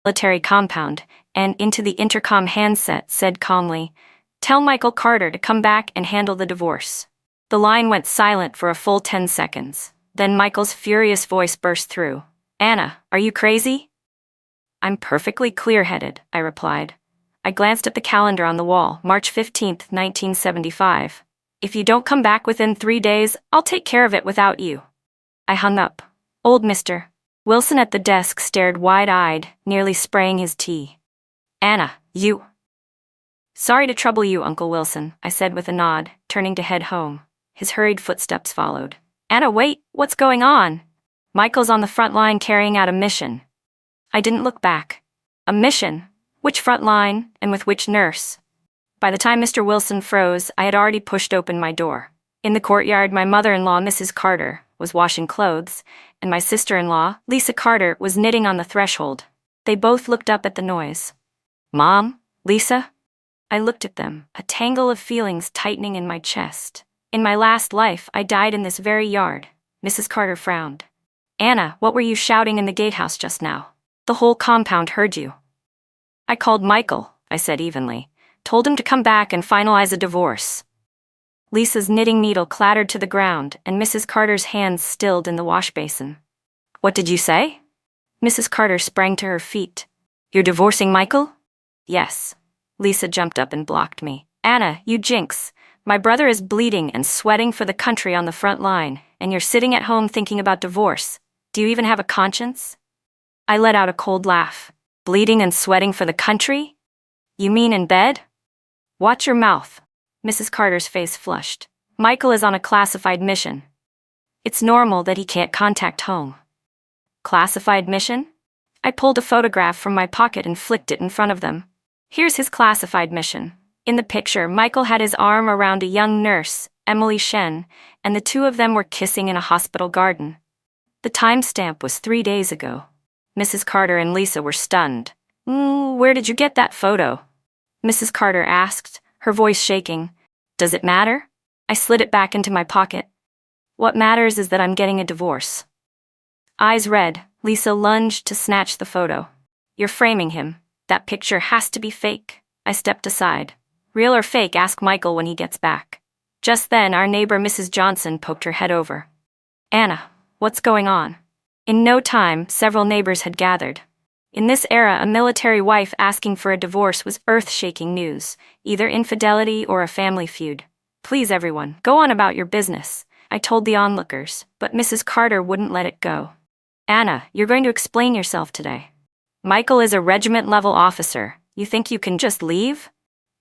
military compound, and into the intercom handset said calmly, "Tell Michael Carter to come back and handle the divorce." The line went silent for a full 10 seconds. Then Michael's furious voice burst through. "Anna, are you crazy?" "I'm perfectly clear-headed," I replied. I glanced at the calendar on the wall, March 15th, 1975. "If you don't come back within 3 days, I'll take care of it without you." I hung up. Old Mr. Wilson at the desk stared wide-eyed, nearly spraying his tea. "Anna, you—" "Sorry to trouble you, Uncle Wilson," I said with a nod, turning to head home. His hurried footsteps followed. "Anna, wait, what's going on?" "Michael's on the front line carrying out a mission." I didn't look back. A mission? Which front line, and with which nurse? By the time Mr. Wilson froze, I had already pushed open my door. In the courtyard, my mother-in-law, Mrs. Carter, was washing clothes, and my sister-in-law, Lisa Carter, was knitting on the threshold. They both looked up at the noise. "Mom? Lisa?" I looked at them, a tangle of feelings tightening in my chest. In my last life, I died in this very yard. Mrs. Carter frowned. "Anna, what were you shouting in the gatehouse just now? The whole compound heard you." "I called Michael," I said evenly. "Told him to come back and finalize a divorce." Lisa's knitting needle clattered to the ground, and Mrs. Carter's hands stilled in the wash basin. "What did you say?" Mrs. Carter sprang to her feet. "You're divorcing Michael?" "Yes." Lisa jumped up and blocked me. "Anna, you jinx. My brother is bleeding and sweating for the country on the front line, and you're sitting at home thinking about divorce. Do you even have a conscience?" I let out a cold laugh. "Bleeding and sweating for the country? You mean in bed?" "Watch your mouth." Mrs. Carter's face flushed. "Michael is on a classified mission. It's normal that he can't contact home." "Classified mission?" I pulled a photograph from my pocket and flicked it in front of them. "Here's his classified mission." In the picture, Michael had his arm around a young nurse, Emily Shen, and the two of them were kissing in a hospital garden. The timestamp was 3 days ago. Mrs. Carter and Lisa were stunned. "Where did you get that photo?" Mrs. Carter asked, her voice shaking. "Does it matter?" I slid it back into my pocket. "What matters is that I'm getting a divorce." Eyes red, Lisa lunged to snatch the photo. "You're framing him. That picture has to be fake." I stepped aside. "Real or fake, ask Michael when he gets back." Just then, our neighbor Mrs. Johnson poked her head over. "Anna, what's going on?" In no time, several neighbors had gathered. In this era, a military wife asking for a divorce was earth-shaking news, either infidelity or a family feud. "Please, everyone, go on about your business," I told the onlookers, but Mrs. Carter wouldn't let it go. "Anna, you're going to explain yourself today. Michael is a regiment-level officer. You think you can just leave?"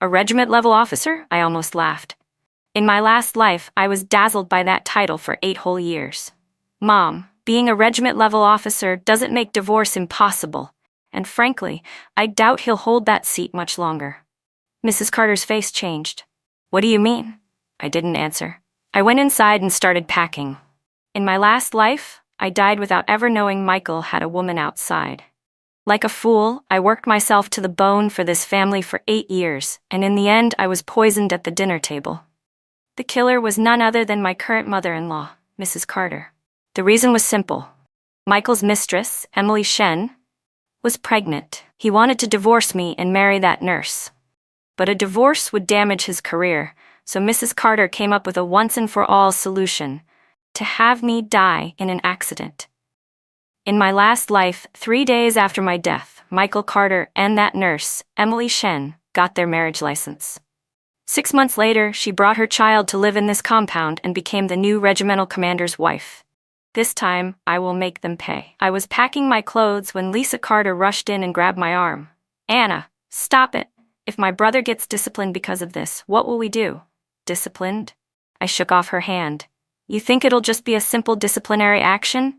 "A regiment-level officer?" I almost laughed. In my last life, I was dazzled by that title for 8 whole years. "Mom, being a regiment-level officer doesn't make divorce impossible, and frankly, I doubt he'll hold that seat much longer." Mrs. Carter's face changed. "What do you mean?" I didn't answer. I went inside and started packing. In my last life, I died without ever knowing Michael had a woman outside. Like a fool, I worked myself to the bone for this family for 8 years, and in the end, I was poisoned at the dinner table. The killer was none other than my current mother-in-law, Mrs. Carter. The reason was simple. Michael's mistress, Emily Shen, was pregnant. He wanted to divorce me and marry that nurse. But a divorce would damage his career, so Mrs. Carter came up with a once-and-for-all solution: to have me die in an accident. In my last life, 3 days after my death, Michael Carter and that nurse, Emily Shen, got their marriage license. 6 months later, she brought her child to live in this compound and became the new regimental commander's wife. This time, I will make them pay. I was packing my clothes when Lisa Carter rushed in and grabbed my arm. "Anna, stop it. If my brother gets disciplined because of this, what will we do?" "Disciplined?" I shook off her hand. "You think it'll just be a simple disciplinary action?"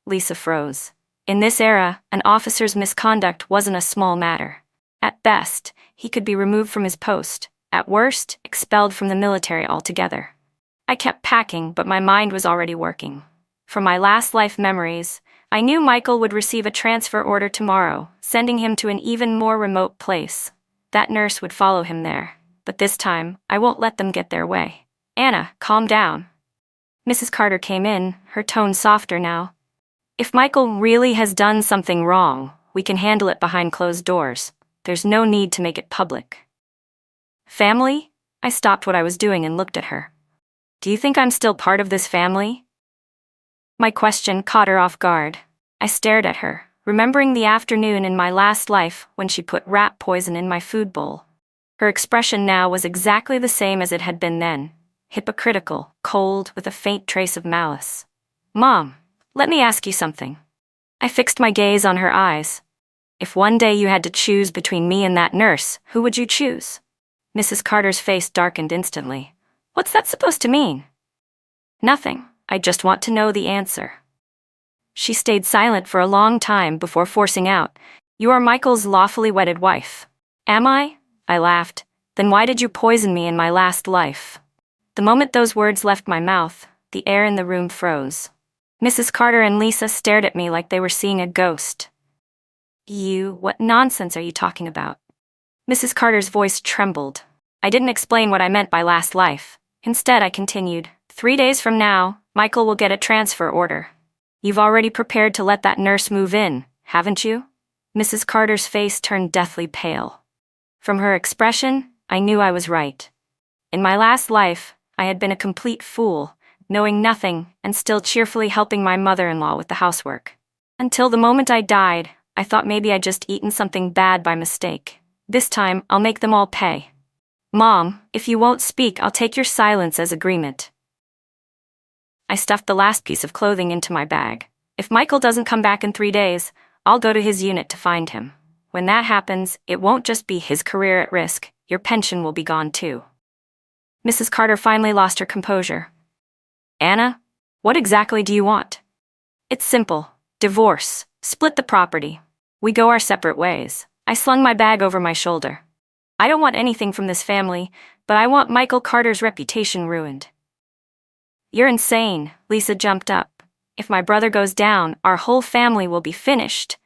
Lisa froze. In this era, an officer's misconduct wasn't a small matter. At best, he could be removed from his post. At worst, expelled from the military altogether. I kept packing, but my mind was already working. From my last life memories, I knew Michael would receive a transfer order tomorrow, sending him to an even more remote place. That nurse would follow him there, but this time, I won't let them get their way. "Anna, calm down." Mrs. Carter came in, her tone softer now. "If Michael really has done something wrong, We can handle it behind closed doors. There's no need to make it public. Family? I stopped what I was doing and looked at her. Do you think I'm still part of this family? My question caught her off guard. I stared at her, remembering the afternoon in my last life when she put rat poison in my food bowl. Her expression now was exactly the same as it had been then, hypocritical, cold, with a faint trace of malice. Mom, let me ask you something. I fixed my gaze on her eyes. If one day you had to choose between me and that nurse, who would you choose? Mrs. Carter's face darkened instantly. What's that supposed to mean? Nothing. I just want to know the answer. She stayed silent for a long time before forcing out, You are Michael's lawfully wedded wife. Am I? I laughed. Then why did you poison me in my last life? The moment those words left my mouth, the air in the room froze. Mrs. Carter and Lisa stared at me like they were seeing a ghost. What nonsense are you talking about? Mrs. Carter's voice trembled. I didn't explain what I meant by last life. Instead, I continued, 3 days from now, Michael will get a transfer order. You've already prepared to let that nurse move in, haven't you? Mrs. Carter's face turned deathly pale. From her expression, I knew I was right. In my last life, I had been a complete fool, knowing nothing and still cheerfully helping my mother-in-law with the housework. Until the moment I died, I thought maybe I'd just eaten something bad by mistake. This time, I'll make them all pay. Mom, if you won't speak, I'll take your silence as agreement. I stuffed the last piece of clothing into my bag. If Michael doesn't come back in 3 days, I'll go to his unit to find him. When that happens, it won't just be his career at risk, your pension will be gone too. Mrs. Carter finally lost her composure. Anna, what exactly do you want? It's simple. Divorce. Split the property. We go our separate ways. I slung my bag over my shoulder. I don't want anything from this family, but I want Michael Carter's reputation ruined. You're insane, Lisa jumped up. If my brother goes down, our whole family will be finished.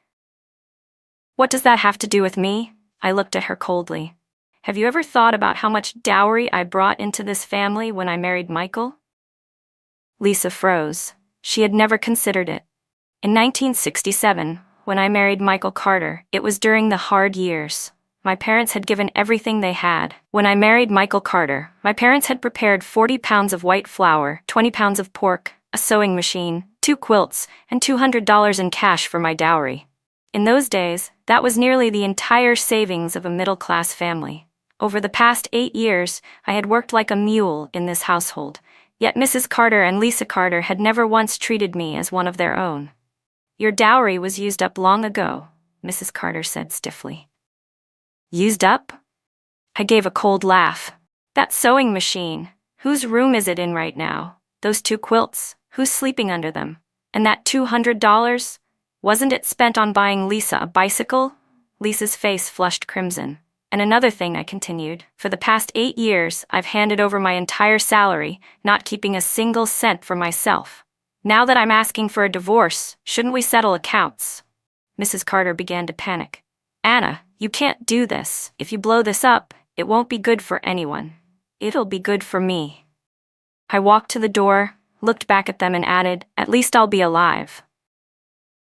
What does that have to do with me? I looked at her coldly. Have you ever thought about how much dowry I brought into this family when I married Michael? Lisa froze. She had never considered it. In 1967, when I married Michael Carter, it was during the hard years. My parents had given everything they had. When I married Michael Carter, my parents had prepared 40 pounds of white flour, 20 pounds of pork, a sewing machine, 2 quilts, and $200 in cash for my dowry. In those days, that was nearly the entire savings of a middle-class family. Over the past 8 years, I had worked like a mule in this household, yet Mrs. Carter and Lisa Carter had never once treated me as one of their own. Your dowry was used up long ago, Mrs. Carter said stiffly. Used up? I gave a cold laugh. That sewing machine, whose room is it in right now? Those 2 quilts, who's sleeping under them? And that $200? Wasn't it spent on buying Lisa a bicycle? Lisa's face flushed crimson. And another thing, I continued, for the past 8 years, I've handed over my entire salary, not keeping a single cent for myself. Now that I'm asking for a divorce, shouldn't we settle accounts? Mrs. Carter began to panic. Anna, you can't do this. If you blow this up, it won't be good for anyone. It'll be good for me. I walked to the door, looked back at them and added, at least I'll be alive.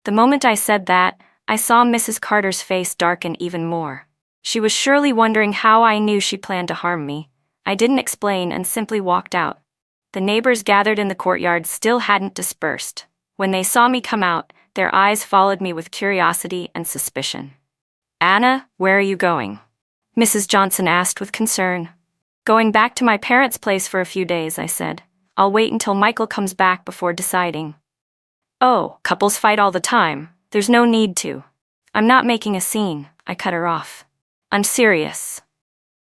The moment I said that, I saw Mrs. Carter's face darken even more. She was surely wondering how I knew she planned to harm me. I didn't explain and simply walked out. The neighbors gathered in the courtyard still hadn't dispersed. When they saw me come out, their eyes followed me with curiosity and suspicion. Anna, where are you going? Mrs. Johnson asked with concern. Going back to my parents' place for a few days, I said. I'll wait until Michael comes back before deciding. Oh, couples fight all the time. There's no need to. I'm not making a scene, I cut her off. I'm serious.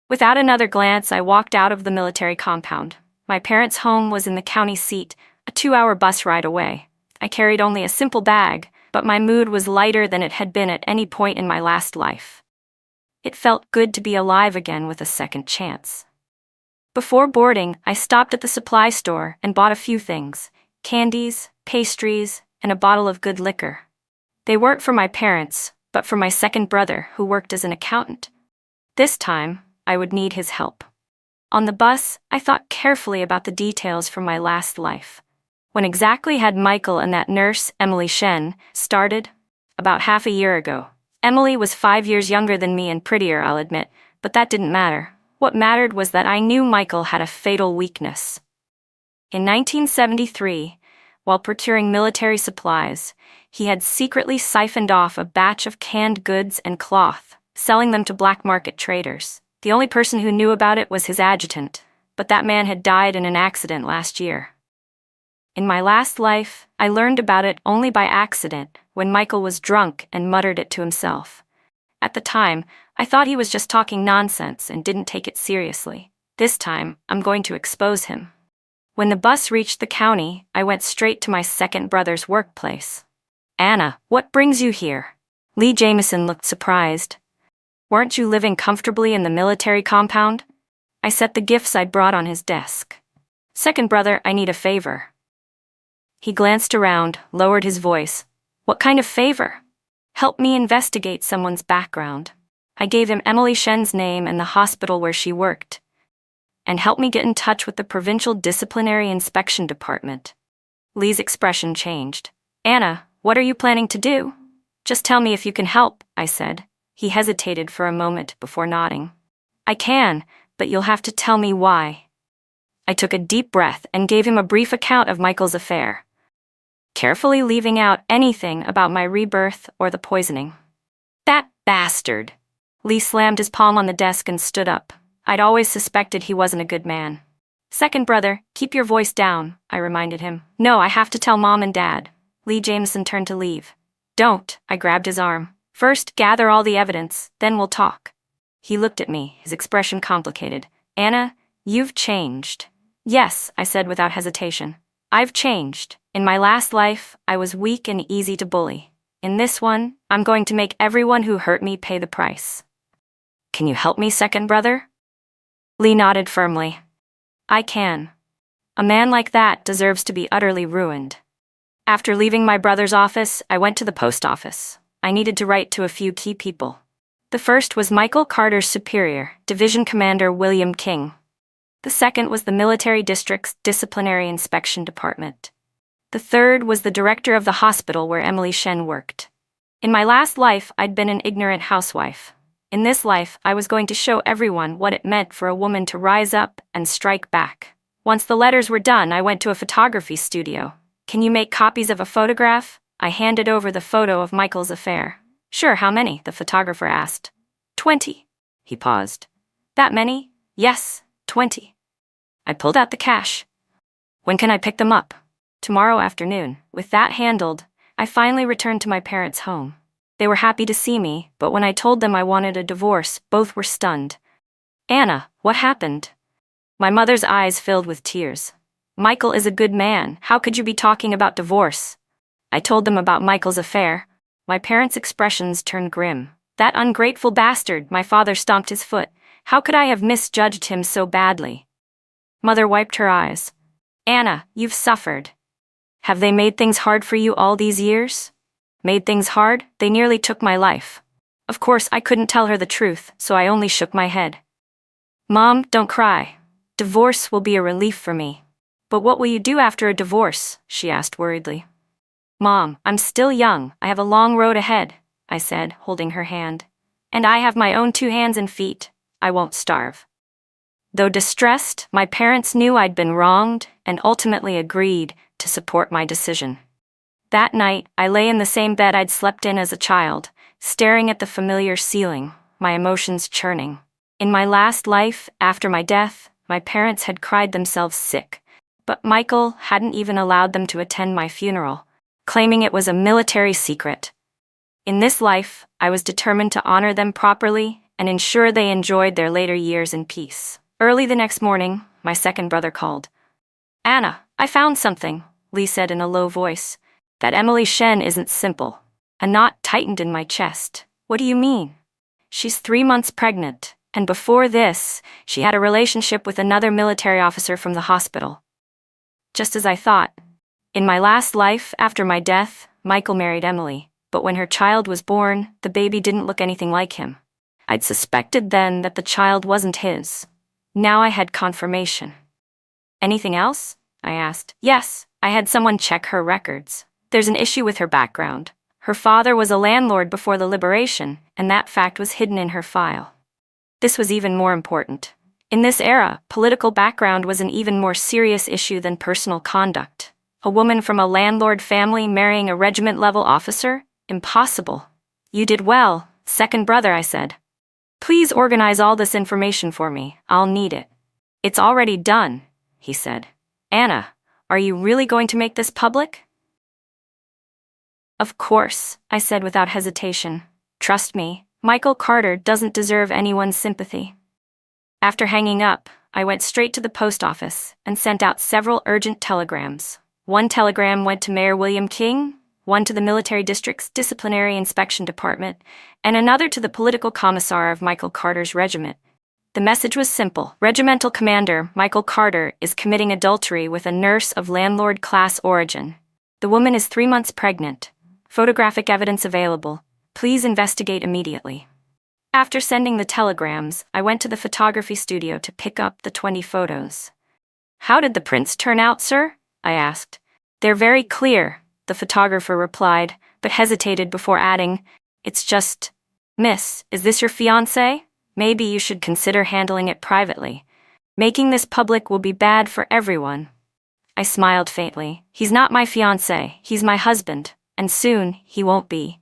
Without another glance, I walked out of the military compound. My parents' home was in the county seat, a 2-hour bus ride away. I carried only a simple bag, but my mood was lighter than it had been at any point in my last life. It felt good to be alive again with a second chance. Before boarding, I stopped at the supply store and bought a few things, candies, pastries, and a bottle of good liquor. They weren't for my parents, but for my second brother who worked as an accountant. This time, I would need his help. On the bus, I thought carefully about the details from my last life. When exactly had Michael and that nurse, Emily Shen, started? About half a year ago. Emily was 5 years younger than me and prettier, I'll admit, but that didn't matter. What mattered was that I knew Michael had a fatal weakness. In 1973, while procuring military supplies, he had secretly siphoned off a batch of canned goods and cloth, selling them to black market traders. The only person who knew about it was his adjutant, but that man had died in an accident last year. In my last life, I learned about it only by accident, when Michael was drunk and muttered it to himself. At the time, I thought he was just talking nonsense and didn't take it seriously. This time, I'm going to expose him. When the bus reached the county, I went straight to my second brother's workplace. Anna, what brings you here? Lee Jameson looked surprised. Weren't you living comfortably in the military compound? I set the gifts I'd brought on his desk. Second brother, I need a favor. He glanced around, lowered his voice. What kind of favor? Help me investigate someone's background. I gave him Emily Shen's name and the hospital where she worked. And help me get in touch with the Provincial Disciplinary Inspection Department. Lee's expression changed. Anna, what are you planning to do? Just tell me if you can help, I said. He hesitated for a moment before nodding. I can, but you'll have to tell me why. I took a deep breath and gave him a brief account of Michael's affair, carefully leaving out anything about my rebirth or the poisoning. That bastard! Lee slammed his palm on the desk and stood up. I'd always suspected he wasn't a good man. Second brother, keep your voice down, I reminded him. No, I have to tell Mom and Dad. Lee Jameson turned to leave. Don't, I grabbed his arm. First, gather all the evidence, then we'll talk. He looked at me, his expression complicated. Anna, you've changed. Yes, I said without hesitation. I've changed. In my last life, I was weak and easy to bully. In this one, I'm going to make everyone who hurt me pay the price. Can you help me, second brother? Lee nodded firmly. I can. A man like that deserves to be utterly ruined. After leaving my brother's office, I went to the post office. I needed to write to a few key people. The first was Michael Carter's superior, Division Commander William King. The second was the military district's disciplinary inspection department. The third was the director of the hospital where Emily Shen worked. In my last life, I'd been an ignorant housewife. In this life, I was going to show everyone what it meant for a woman to rise up and strike back. Once the letters were done, I went to a photography studio. Can you make copies of a photograph? I handed over the photo of Michael's affair. Sure, how many? The photographer asked. 20. He paused. That many? Yes, 20. I pulled out the cash. When can I pick them up? Tomorrow afternoon. With that handled, I finally returned to my parents' home. They were happy to see me, but when I told them I wanted a divorce, both were stunned. Anna, what happened? My mother's eyes filled with tears. Michael is a good man. How could you be talking about divorce? I told them about Michael's affair. My parents' expressions turned grim. That ungrateful bastard, my father stomped his foot. How could I have misjudged him so badly? Mother wiped her eyes. Anna, you've suffered. Have they made things hard for you all these years? Made things hard? They nearly took my life. Of course, I couldn't tell her the truth, so I only shook my head. Mom, don't cry. Divorce will be a relief for me. But what will you do after a divorce? She asked worriedly. Mom, I'm still young. I have a long road ahead, I said, holding her hand. And I have my own 2 hands and feet. I won't starve. Though distressed, my parents knew I'd been wronged and ultimately agreed to support my decision. That night, I lay in the same bed I'd slept in as a child, staring at the familiar ceiling, my emotions churning. In my last life, after my death, my parents had cried themselves sick, but Michael hadn't even allowed them to attend my funeral, claiming it was a military secret. In this life, I was determined to honor them properly and ensure they enjoyed their later years in peace. Early the next morning, my second brother called. Anna, I found something, Lee said in a low voice. That Emily Shen isn't simple. A knot tightened in my chest. What do you mean? She's 3 months pregnant, and before this, she had a relationship with another military officer from the hospital. Just as I thought. In my last life, after my death, Michael married Emily, but when her child was born, the baby didn't look anything like him. I'd suspected then that the child wasn't his. Now I had confirmation. Anything else? I asked. Yes, I had someone check her records. There's an issue with her background. Her father was a landlord before the liberation, and that fact was hidden in her file. This was even more important. In this era, political background was an even more serious issue than personal conduct. A woman from a landlord family marrying a regiment-level officer? Impossible. You did well, second brother, I said. Please organize all this information for me. I'll need it. It's already done, he said. Anna, are you really going to make this public? Of course, I said without hesitation. Trust me, Michael Carter doesn't deserve anyone's sympathy. After hanging up, I went straight to the post office and sent out several urgent telegrams. One telegram went to Mayor William King, one to the military district's disciplinary inspection department, and another to the political commissar of Michael Carter's regiment. The message was simple. Regimental Commander Michael Carter is committing adultery with a nurse of landlord class origin. The woman is 3 months pregnant. Photographic evidence available. Please investigate immediately. After sending the telegrams, I went to the photography studio to pick up the 20 photos. How did the prints turn out, sir? I asked. They're very clear, the photographer replied, but hesitated before adding, It's just, Miss, is this your fiancé? Maybe you should consider handling it privately. Making this public will be bad for everyone. I smiled faintly. He's not my fiancé, he's my husband, and soon he won't be.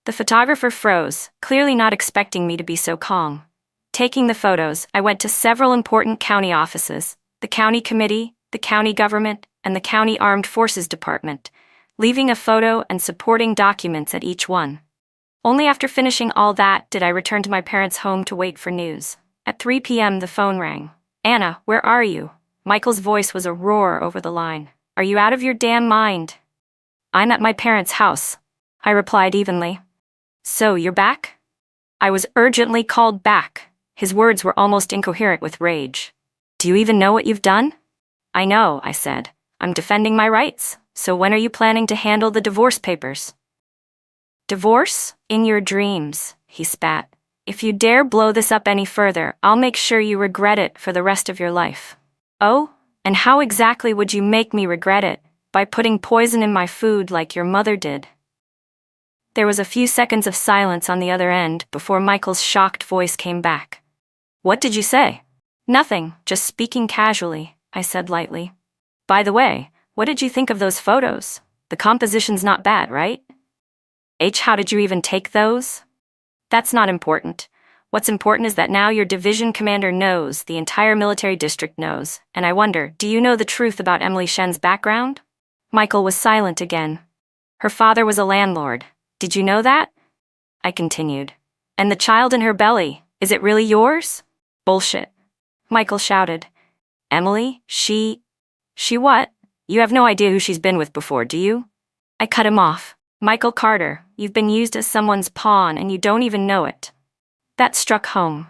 The photographer froze, clearly not expecting me to be so calm. Taking the photos, I went to several important county offices, the county committee, the county government, and the county armed forces department, leaving a photo and supporting documents at each one. Only after finishing all that did I return to my parents' home to wait for news. At 3 p.m. the phone rang. Anna, where are you? Michael's voice was a roar over the line. Are you out of your damn mind? I'm at my parents' house, I replied evenly. So, you're back? I was urgently called back. His words were almost incoherent with rage. Do you even know what you've done? I know, I said. I'm defending my rights. So when are you planning to handle the divorce papers? Divorce? In your dreams, he spat. If you dare blow this up any further, I'll make sure you regret it for the rest of your life. Oh? And how exactly would you make me regret it? By putting poison in my food like your mother did. There was a few seconds of silence on the other end before Michael's shocked voice came back. What did you say? Nothing, just speaking casually, I said lightly. By the way, what did you think of those photos? The composition's not bad, right? How did you even take those? That's not important. What's important is that now your division commander knows, the entire military district knows, and I wonder, do you know the truth about Emily Shen's background? Michael was silent again. Her father was a landlord. Did you know that? I continued. And the child in her belly, is it really yours? Bullshit. Michael shouted. Emily, she what? You have no idea who she's been with before, do you? I cut him off. Michael Carter, you've been used as someone's pawn and you don't even know it. That struck home.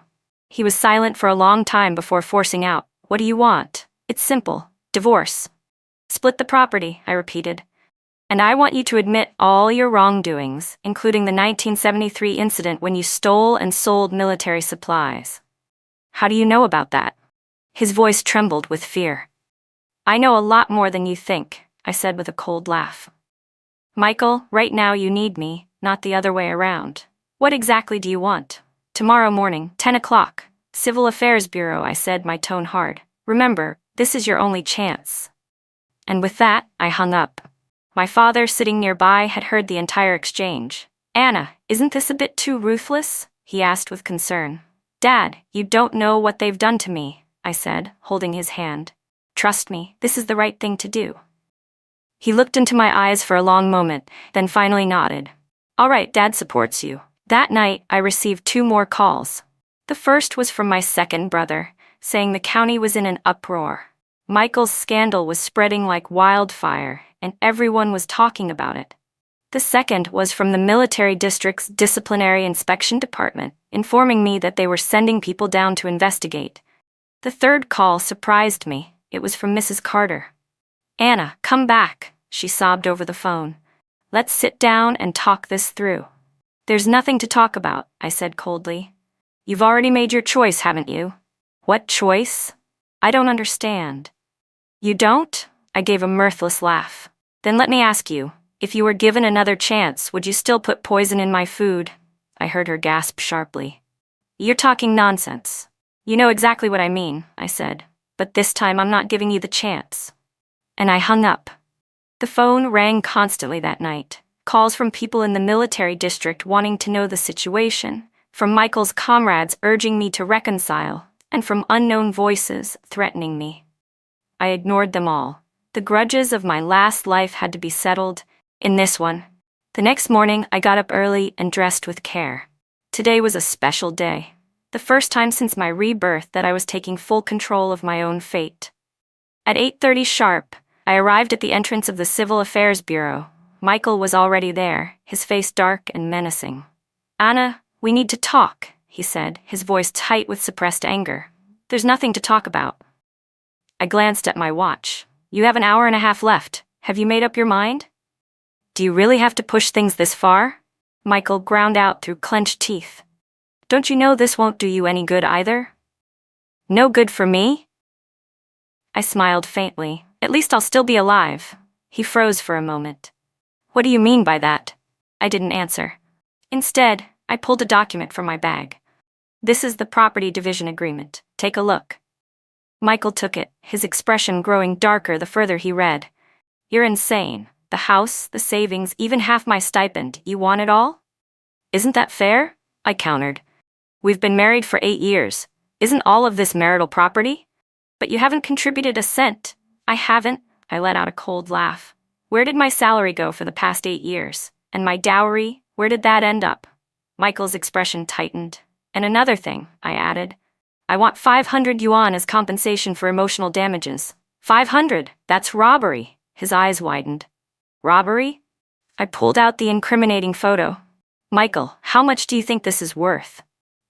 He was silent for a long time before forcing out, What do you want? It's simple. Divorce. Split the property, I repeated. And I want you to admit all your wrongdoings, including the 1973 incident when you stole and sold military supplies. How do you know about that? His voice trembled with fear. I know a lot more than you think, I said with a cold laugh. Michael, right now you need me, not the other way around. What exactly do you want? Tomorrow morning, 10 o'clock. Civil Affairs Bureau, I said, my tone hard. Remember, this is your only chance. And with that, I hung up. My father, sitting nearby, had heard the entire exchange. Anna, isn't this a bit too ruthless? He asked with concern. Dad, you don't know what they've done to me, I said, holding his hand. Trust me, this is the right thing to do. He looked into my eyes for a long moment, then finally nodded. All right, Dad supports you. That night, I received 2 more calls. The first was from my second brother, saying the county was in an uproar. Michael's scandal was spreading like wildfire, and everyone was talking about it. The second was from the military district's disciplinary inspection department, informing me that they were sending people down to investigate. The third call surprised me. It was from Mrs. Carter. Anna, come back, she sobbed over the phone. Let's sit down and talk this through. There's nothing to talk about, I said coldly. You've already made your choice, haven't you? What choice? I don't understand. You don't? I gave a mirthless laugh. Then let me ask you, If you were given another chance, would you still put poison in my food? I heard her gasp sharply. You're talking nonsense. You know exactly what I mean, I said. But this time I'm not giving you the chance. And I hung up. The phone rang constantly that night. Calls from people in the military district wanting to know the situation, from Michael's comrades urging me to reconcile, and from unknown voices threatening me. I ignored them all. The grudges of my last life had to be settled in this one. The next morning, I got up early and dressed with care. Today was a special day. The first time since my rebirth that I was taking full control of my own fate. At 8:30 sharp, I arrived at the entrance of the Civil Affairs Bureau. Michael was already there, his face dark and menacing. Anna, we need to talk, he said, his voice tight with suppressed anger. There's nothing to talk about. I glanced at my watch. You have an hour and a half left. Have you made up your mind? Do you really have to push things this far? Michael ground out through clenched teeth. Don't you know this won't do you any good either? No good for me? I smiled faintly. At least I'll still be alive. He froze for a moment. What do you mean by that? I didn't answer. Instead, I pulled a document from my bag. This is the property division agreement. Take a look. Michael took it, his expression growing darker the further he read. You're insane. The house, the savings, even half my stipend. You want it all? Isn't that fair? I countered. We've been married for 8 years. Isn't all of this marital property? But you haven't contributed a cent. I haven't. I let out a cold laugh. Where did my salary go for the past 8 years? And my dowry, where did that end up? Michael's expression tightened. And another thing, I added. I want 500 yuan as compensation for emotional damages. 500, that's robbery. His eyes widened. Robbery? I pulled out the incriminating photo. Michael, how much do you think this is worth?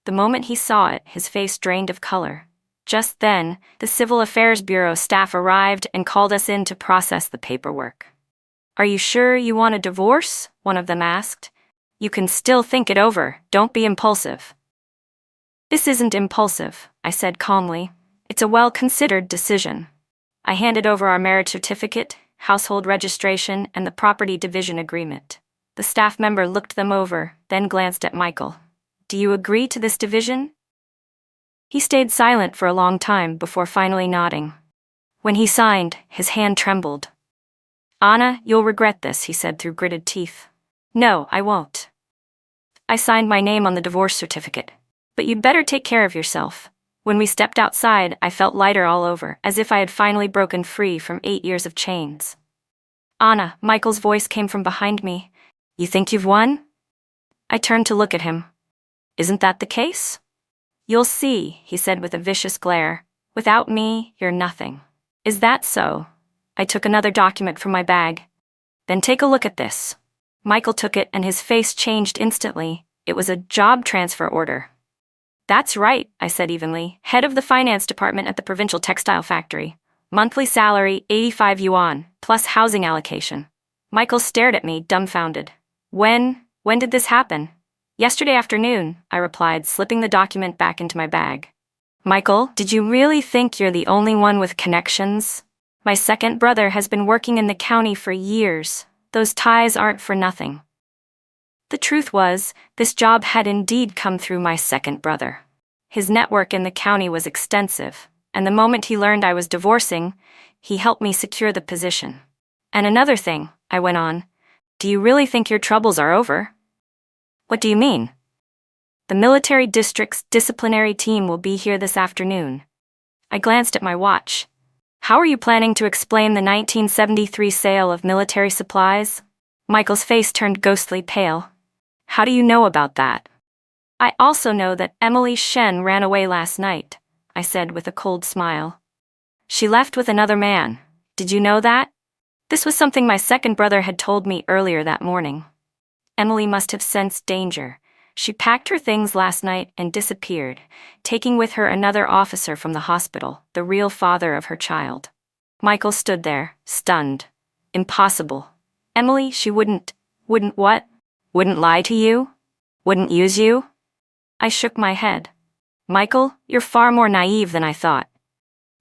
The moment he saw it, his face drained of color. Just then, the Civil Affairs Bureau staff arrived and called us in to process the paperwork. Are you sure you want a divorce? One of them asked. You can still think it over. Don't be impulsive. This isn't impulsive, I said calmly. It's a well-considered decision. I handed over our marriage certificate, household registration, and the property division agreement. The staff member looked them over, then glanced at Michael. Do you agree to this division? He stayed silent for a long time before finally nodding. When he signed, his hand trembled. Anna, you'll regret this, he said through gritted teeth. No, I won't. I signed my name on the divorce certificate. But you'd better take care of yourself. When we stepped outside, I felt lighter all over, as if I had finally broken free from 8 years of chains. Anna, Michael's voice came from behind me. You think you've won? I turned to look at him. Isn't that the case? You'll see, he said with a vicious glare. Without me, you're nothing. Is that so? I took another document from my bag. Then take a look at this. Michael took it and his face changed instantly. It was a job transfer order. That's right, I said evenly. Head of the finance department at the provincial textile factory. Monthly salary, 85 yuan, plus housing allocation. Michael stared at me, dumbfounded. When did this happen? Yesterday afternoon, I replied, slipping the document back into my bag. Michael, did you really think you're the only one with connections? My second brother has been working in the county for years. Those ties aren't for nothing. The truth was, this job had indeed come through my second brother. His network in the county was extensive, and the moment he learned I was divorcing, he helped me secure the position. And another thing, I went on, do you really think your troubles are over? What do you mean? The military district's disciplinary team will be here this afternoon. I glanced at my watch. How are you planning to explain the 1973 sale of military supplies? Michael's face turned ghostly pale. How do you know about that? I also know that Emily Shen ran away last night, I said with a cold smile. She left with another man. Did you know that? This was something my second brother had told me earlier that morning. Emily must have sensed danger. She packed her things last night and disappeared, taking with her another officer from the hospital, the real father of her child. Michael stood there, stunned. Impossible. Emily, she wouldn't what? Wouldn't lie to you? Wouldn't use you? I shook my head. Michael, you're far more naive than I thought.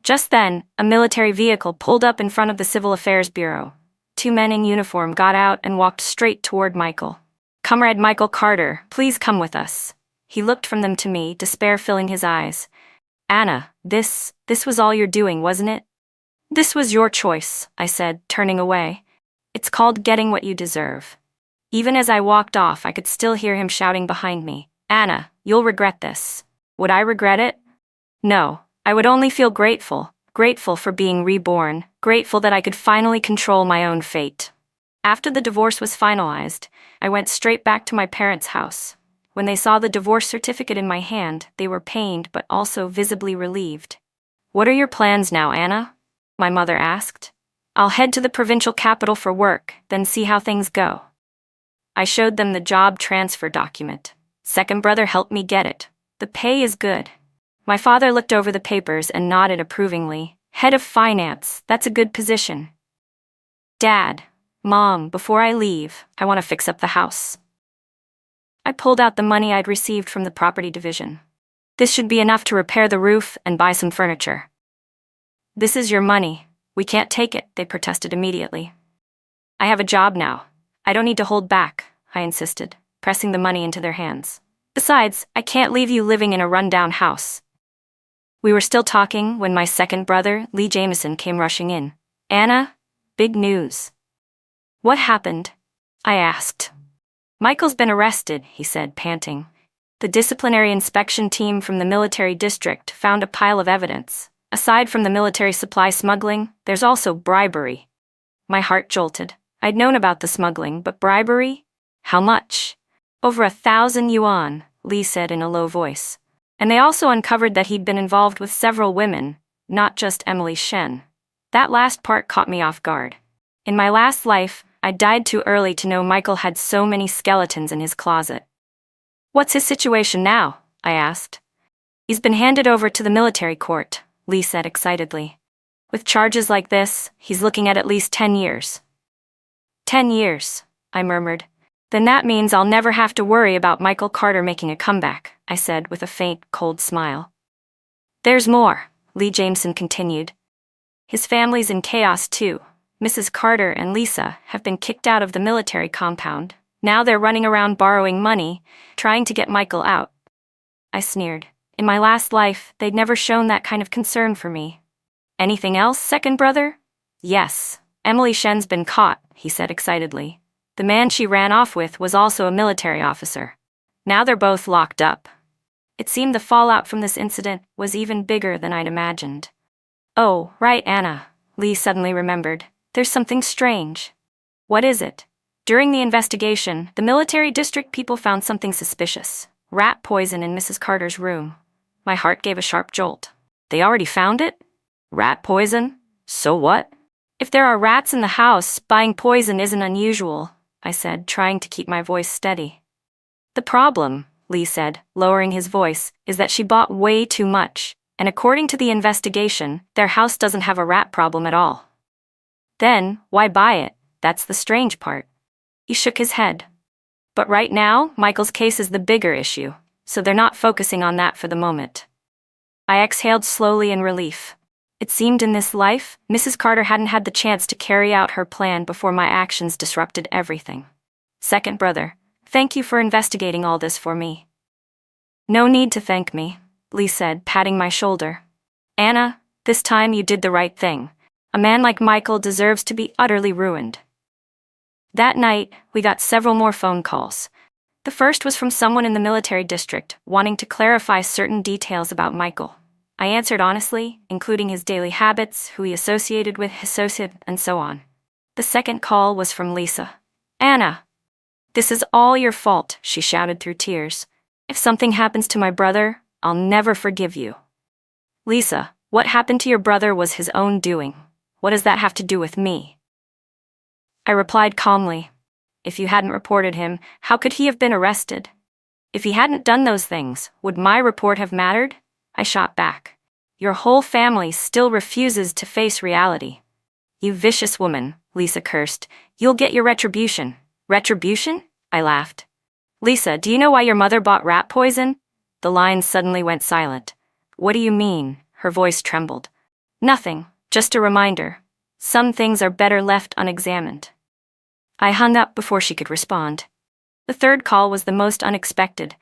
Just then, a military vehicle pulled up in front of the Civil Affairs Bureau. Two men in uniform got out and walked straight toward Michael. "Comrade Michael Carter, please come with us." He looked from them to me, despair filling his eyes. "Anna, this was all you're doing, wasn't it?" "This was your choice," I said, turning away. "It's called getting what you deserve." Even as I walked off, I could still hear him shouting behind me, "Anna, you'll regret this." Would I regret it? No, I would only feel grateful for being reborn, grateful that I could finally control my own fate. After the divorce was finalized, I went straight back to my parents' house. When they saw the divorce certificate in my hand, they were pained but also visibly relieved. "What are your plans now, Anna?" my mother asked. "I'll head to the provincial capital for work, then see how things go." I showed them the job transfer document. Second brother helped me get it. "The pay is good." My father looked over the papers and nodded approvingly. "Head of finance, that's a good position." "Dad, Mom, before I leave, I want to fix up the house." I pulled out the money I'd received from the property division. "This should be enough to repair the roof and buy some furniture." "This is your money. We can't take it," they protested immediately. "I have a job now. I don't need to hold back," I insisted, pressing the money into their hands. "Besides, I can't leave you living in a run-down house." We were still talking when my second brother, Lee Jameson, came rushing in. "Anna, big news." "What happened?" I asked. "Michael's been arrested," he said, panting. "The disciplinary inspection team from the military district found a pile of evidence. Aside from the military supply smuggling, there's also bribery." My heart jolted. I'd known about the smuggling, but bribery? How much? "Over 1,000 yuan, Lee said in a low voice. "And they also uncovered that he'd been involved with several women, not just Emily Shen." That last part caught me off guard. In my last life, I died too early to know Michael had so many skeletons in his closet. "What's his situation now?" I asked. "He's been handed over to the military court," Lee said excitedly. "With charges like this, he's looking at least 10 years. 10 years, I murmured. "Then that means I'll never have to worry about Michael Carter making a comeback," I said with a faint, cold smile. "There's more," Lee Jameson continued. "His family's in chaos too. Mrs. Carter and Lisa have been kicked out of the military compound. Now they're running around borrowing money, trying to get Michael out." I sneered. In my last life, they'd never shown that kind of concern for me. "Anything else, second brother?" "Yes, Emily Shen's been caught," he said excitedly. "The man she ran off with was also a military officer. Now they're both locked up." It seemed the fallout from this incident was even bigger than I'd imagined. "Oh, right, Anna," Lee suddenly remembered. "There's something strange." "What is it?" "During the investigation, the military district people found something suspicious. Rat poison in Mrs. Carter's room." My heart gave a sharp jolt. "They already found it? Rat poison? So what?" "If there are rats in the house, buying poison isn't unusual," I said, trying to keep my voice steady. "The problem," Lee said, lowering his voice, "is that she bought way too much, and according to the investigation, their house doesn't have a rat problem at all." "Then, why buy it? That's the strange part." He shook his head. "But right now, Michael's case is the bigger issue, so they're not focusing on that for the moment." I exhaled slowly in relief. It seemed in this life, Mrs. Carter hadn't had the chance to carry out her plan before my actions disrupted everything. "Second brother, thank you for investigating all this for me." "No need to thank me," Lee said, patting my shoulder. "Anna, this time you did the right thing. A man like Michael deserves to be utterly ruined." That night, we got several more phone calls. The first was from someone in the military district, wanting to clarify certain details about Michael. I answered honestly, including his daily habits, who he associated with, and so on. The second call was from Lisa. "Anna, this is all your fault," she shouted through tears. "If something happens to my brother, I'll never forgive you." "Lisa, what happened to your brother was his own doing. What does that have to do with me?" I replied calmly. "If you hadn't reported him, how could he have been arrested? If he hadn't done those things, would my report have mattered?" I shot back. "Your whole family still refuses to face reality." "You vicious woman," Lisa cursed. "You'll get your retribution." "Retribution?" I laughed. "Lisa, do you know why your mother bought rat poison?" The line suddenly went silent. "What do you mean?" Her voice trembled. "Nothing, just a reminder. Some things are better left unexamined. I hung up before she could respond. The third call was the most unexpected.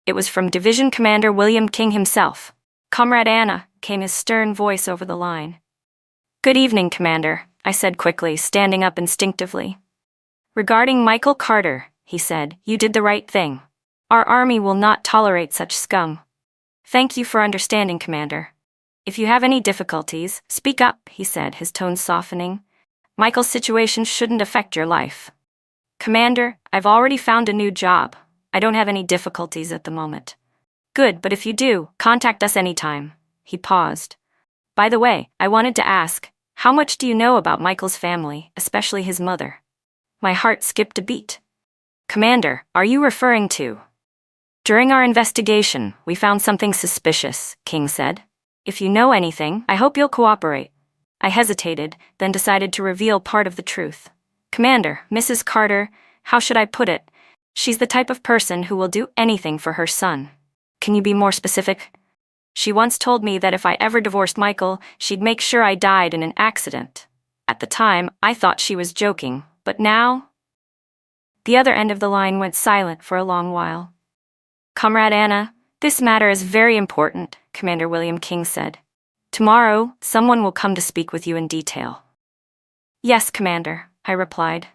It was from Division Commander William King himself. "Comrade Anna," came his stern voice over the line. "Good evening, Commander," I said quickly, standing up instinctively. "Regarding Michael Carter," he said, "you did the right thing. Our army will not tolerate such scum. Thank you for understanding, Commander. If you have any difficulties, speak up," he said, his tone softening. "Michael's situation shouldn't affect your life." "Commander, I've already found a new job. I don't have any difficulties at the moment." "Good, but if you do, contact us anytime." He paused. "By the way, I wanted to ask, how much do you know about Michael's family, especially his mother?" My heart skipped a beat. "Commander, are you referring to—" "During our investigation, we found something suspicious," King said. "If you know anything, I hope you'll cooperate." I hesitated, then decided to reveal part of the truth. "Commander, Mrs. Carter, how should I put it? She's the type of person who will do anything for her son." "Can you be more specific?" "She once told me that if I ever divorced Michael, she'd make sure I died in an accident. At the time, I thought she was joking, but now—" The other end of the line went silent for a long while. "Comrade Anna, this matter is very important," Commander William King said. "Tomorrow, someone will come to speak with you in detail." "Yes, Commander," I replied.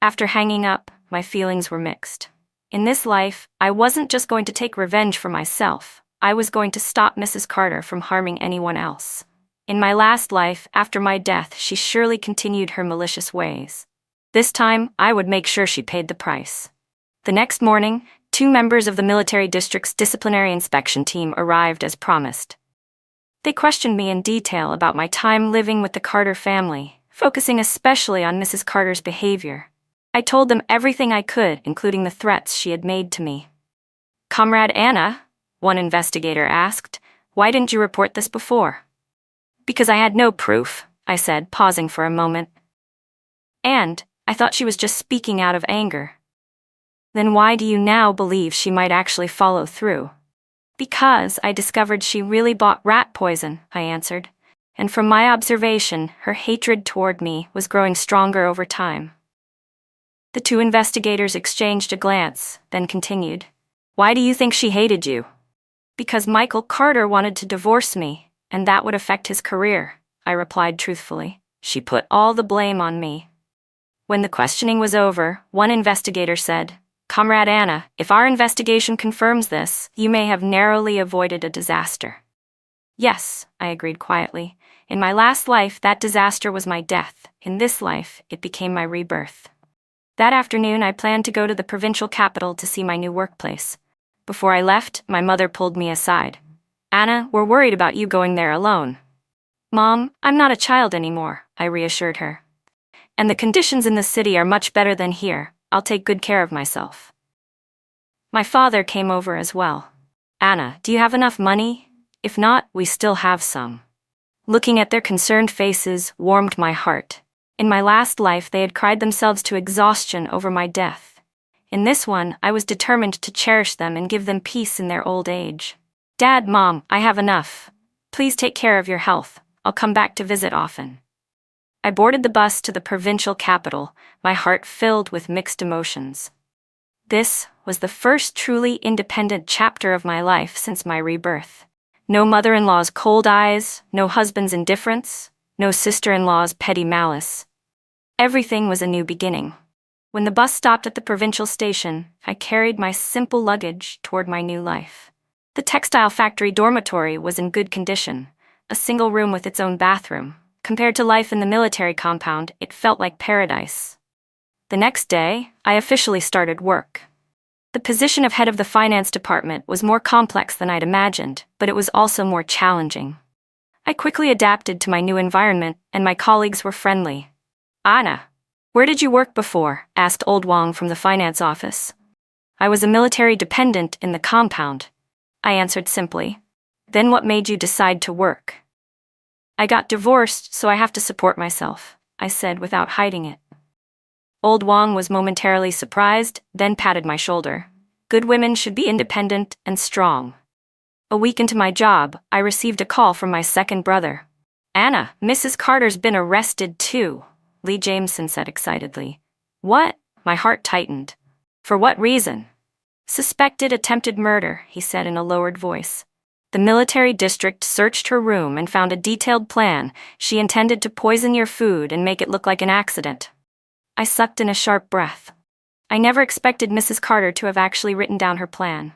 After hanging up, my feelings were mixed. In this life, I wasn't just going to take revenge for myself. I was going to stop Mrs. Carter from harming anyone else. In my last life, after my death, she surely continued her malicious ways. This time, I would make sure she paid the price. The next morning, 2 members of the military district's disciplinary inspection team arrived as promised. They questioned me in detail about my time living with the Carter family, focusing especially on Mrs. Carter's behavior. I told them everything I could, including the threats she had made to me. "Comrade Anna," one investigator asked, "why didn't you report this before?" "Because I had no proof," I said, pausing for a moment. "And I thought she was just speaking out of anger." "Then why do you now believe she might actually follow through?" "Because I discovered she really bought rat poison," I answered. "And from my observation, her hatred toward me was growing stronger over time." The 2 investigators exchanged a glance, then continued. "Why do you think she hated you?" "Because Michael Carter wanted to divorce me, and that would affect his career," I replied truthfully. "She put all the blame on me." When the questioning was over, one investigator said, "Comrade Anna, if our investigation confirms this, you may have narrowly avoided a disaster." "Yes," I agreed quietly. "In my last life, that disaster was my death. In this life, it became my rebirth." That afternoon, I planned to go to the provincial capital to see my new workplace. Before I left, my mother pulled me aside. "Anna, we're worried about you going there alone." "Mom, I'm not a child anymore," I reassured her. "And the conditions in the city are much better than here. I'll take good care of myself." My father came over as well. "Anna, do you have enough money? If not, we still have some." Looking at their concerned faces warmed my heart. In my last life, they had cried themselves to exhaustion over my death. In this one, I was determined to cherish them and give them peace in their old age. "Dad, Mom, I have enough. Please take care of your health. I'll come back to visit often." I boarded the bus to the provincial capital, my heart filled with mixed emotions. This was the first truly independent chapter of my life since my rebirth. No mother-in-law's cold eyes, no husband's indifference, no sister-in-law's petty malice. Everything was a new beginning. When the bus stopped at the provincial station, I carried my simple luggage toward my new life. The textile factory dormitory was in good condition, a single room with its own bathroom. Compared to life in the military compound, it felt like paradise. The next day, I officially started work. The position of head of the finance department was more complex than I'd imagined, but it was also more challenging. I quickly adapted to my new environment, and my colleagues were friendly. "Anna, where did you work before?" asked Old Wang from the finance office. "I was a military dependent in the compound," I answered simply. "Then what made you decide to work?" "I got divorced, so I have to support myself," I said without hiding it. Old Wang was momentarily surprised, then patted my shoulder. "Good women should be independent and strong." A week into my job, I received a call from my second brother. Anna, Mrs. Carter's been arrested too, Lee Jameson said excitedly. What? My heart tightened. For what reason? Suspected attempted murder, he said in a lowered voice. The military district searched her room and found a detailed plan. She intended to poison your food and make it look like an accident. I sucked in a sharp breath. I never expected Mrs. Carter to have actually written down her plan.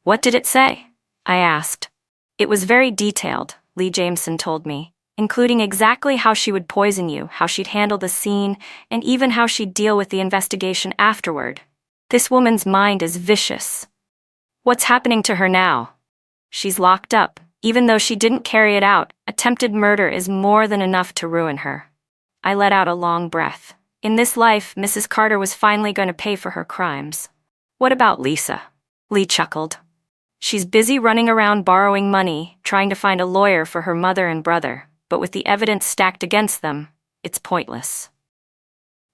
What did it say? I asked. It was very detailed, Lee Jameson told me, including exactly how she would poison you, how she'd handle the scene, and even how she'd deal with the investigation afterward. This woman's mind is vicious. What's happening to her now? She's locked up. Even though she didn't carry it out, attempted murder is more than enough to ruin her. I let out a long breath. In this life, Mrs. Carter was finally going to pay for her crimes. What about Lisa? Lee chuckled. She's busy running around borrowing money, trying to find a lawyer for her mother and brother, but with the evidence stacked against them, it's pointless.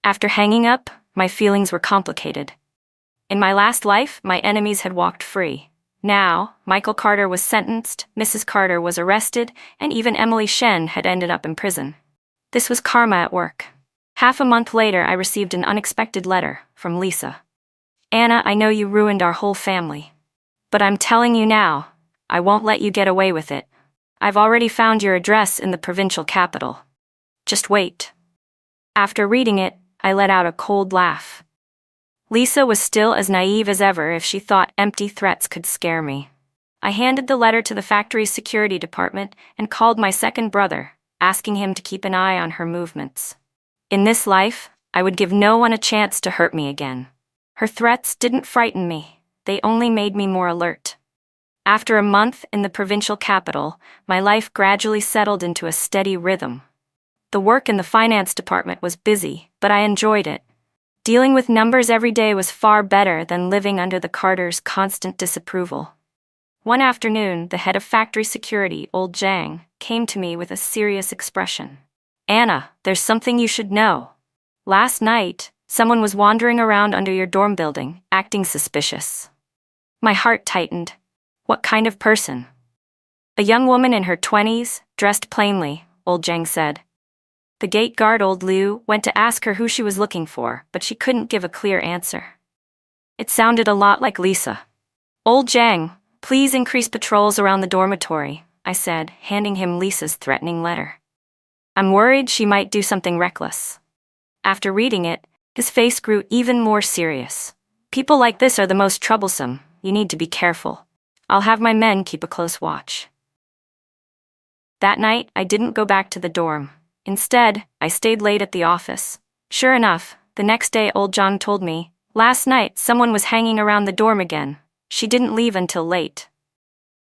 After hanging up, my feelings were complicated. In my last life, my enemies had walked free. Now, Michael Carter was sentenced, Mrs. Carter was arrested, and even Emily Shen had ended up in prison. This was karma at work. Half a month later, I received an unexpected letter from Lisa. Anna, I know you ruined our whole family. But I'm telling you now, I won't let you get away with it. I've already found your address in the provincial capital. Just wait. After reading it, I let out a cold laugh. Lisa was still as naive as ever if she thought empty threats could scare me. I handed the letter to the factory's security department and called my second brother, asking him to keep an eye on her movements. In this life, I would give no one a chance to hurt me again. Her threats didn't frighten me, they only made me more alert. After a month in the provincial capital, my life gradually settled into a steady rhythm. The work in the finance department was busy, but I enjoyed it. Dealing with numbers every day was far better than living under the Carters' constant disapproval. One afternoon, the head of factory security, old Zhang, came to me with a serious expression. Anna, there's something you should know. Last night, someone was wandering around under your dorm building, acting suspicious. My heart tightened. What kind of person? A young woman in her 20s, dressed plainly, old Zhang said. The gate guard, old Liu, went to ask her who she was looking for, but she couldn't give a clear answer. It sounded a lot like Lisa. Old Zhang, please increase patrols around the dormitory, I said, handing him Lisa's threatening letter. I'm worried she might do something reckless. After reading it, his face grew even more serious. People like this are the most troublesome. You need to be careful. I'll have my men keep a close watch. That night, I didn't go back to the dorm. Instead, I stayed late at the office. Sure enough, the next day old John told me, last night someone was hanging around the dorm again. She didn't leave until late.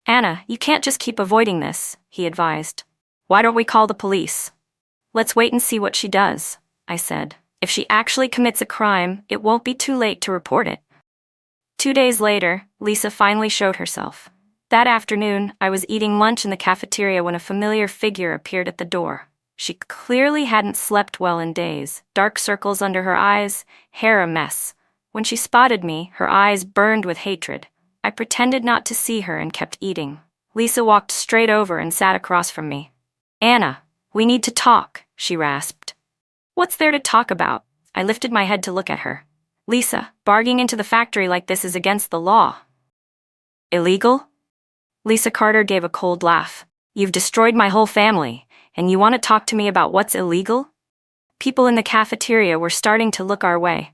Anna, you can't just keep avoiding this, he advised. Why don't we call the police? Let's wait and see what she does, I said. If she actually commits a crime, it won't be too late to report it. 2 days later, Lisa finally showed herself. That afternoon, I was eating lunch in the cafeteria when a familiar figure appeared at the door. She clearly hadn't slept well in days, dark circles under her eyes, hair a mess. When she spotted me, her eyes burned with hatred. I pretended not to see her and kept eating. Lisa walked straight over and sat across from me. Anna, we need to talk, she rasped. What's there to talk about? I lifted my head to look at her. Lisa, barging into the factory like this is against the law. Illegal? Lisa Carter gave a cold laugh. You've destroyed my whole family, and you want to talk to me about what's illegal? People in the cafeteria were starting to look our way.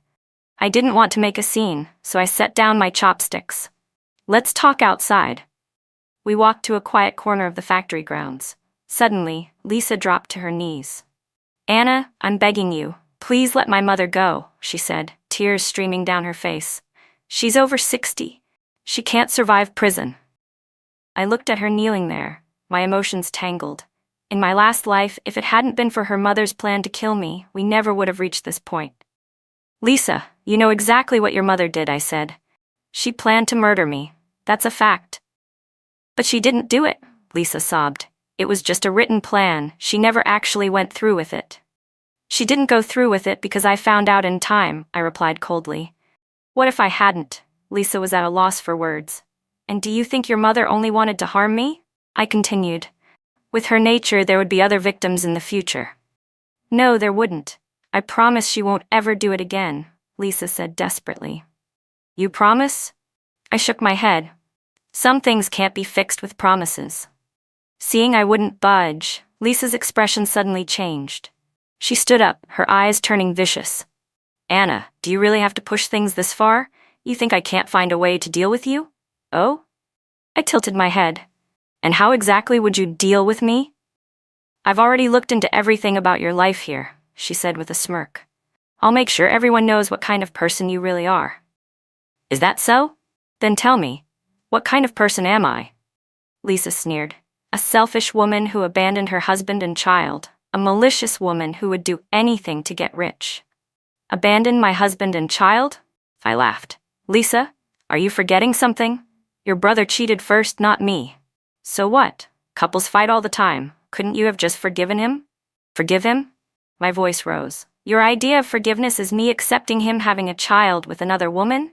I didn't want to make a scene, so I set down my chopsticks. Let's talk outside. We walked to a quiet corner of the factory grounds. Suddenly, Lisa dropped to her knees. Anna, I'm begging you, please let my mother go, she said, tears streaming down her face. She's over 60. She can't survive prison. I looked at her kneeling there, my emotions tangled. In my last life, if it hadn't been for her mother's plan to kill me, we never would have reached this point. Lisa, you know exactly what your mother did, I said. She planned to murder me. That's a fact. But she didn't do it, Lisa sobbed. It was just a written plan. She never actually went through with it. She didn't go through with it because I found out in time, I replied coldly. What if I hadn't? Lisa was at a loss for words. And do you think your mother only wanted to harm me? I continued. With her nature, there would be other victims in the future. No, there wouldn't. I promise she won't ever do it again, Lisa said desperately. You promise? I shook my head. Some things can't be fixed with promises. Seeing I wouldn't budge, Lisa's expression suddenly changed. She stood up, her eyes turning vicious. Anna, do you really have to push things this far? You think I can't find a way to deal with you? Oh? I tilted my head. And how exactly would you deal with me? I've already looked into everything about your life here, she said with a smirk. I'll make sure everyone knows what kind of person you really are. Is that so? Then tell me, what kind of person am I? Lisa sneered. A selfish woman who abandoned her husband and child, a malicious woman who would do anything to get rich. Abandon my husband and child? I laughed. Lisa, are you forgetting something? Your brother cheated first, not me. So what? Couples fight all the time. Couldn't you have just forgiven him? Forgive him? My voice rose. Your idea of forgiveness is me accepting him having a child with another woman?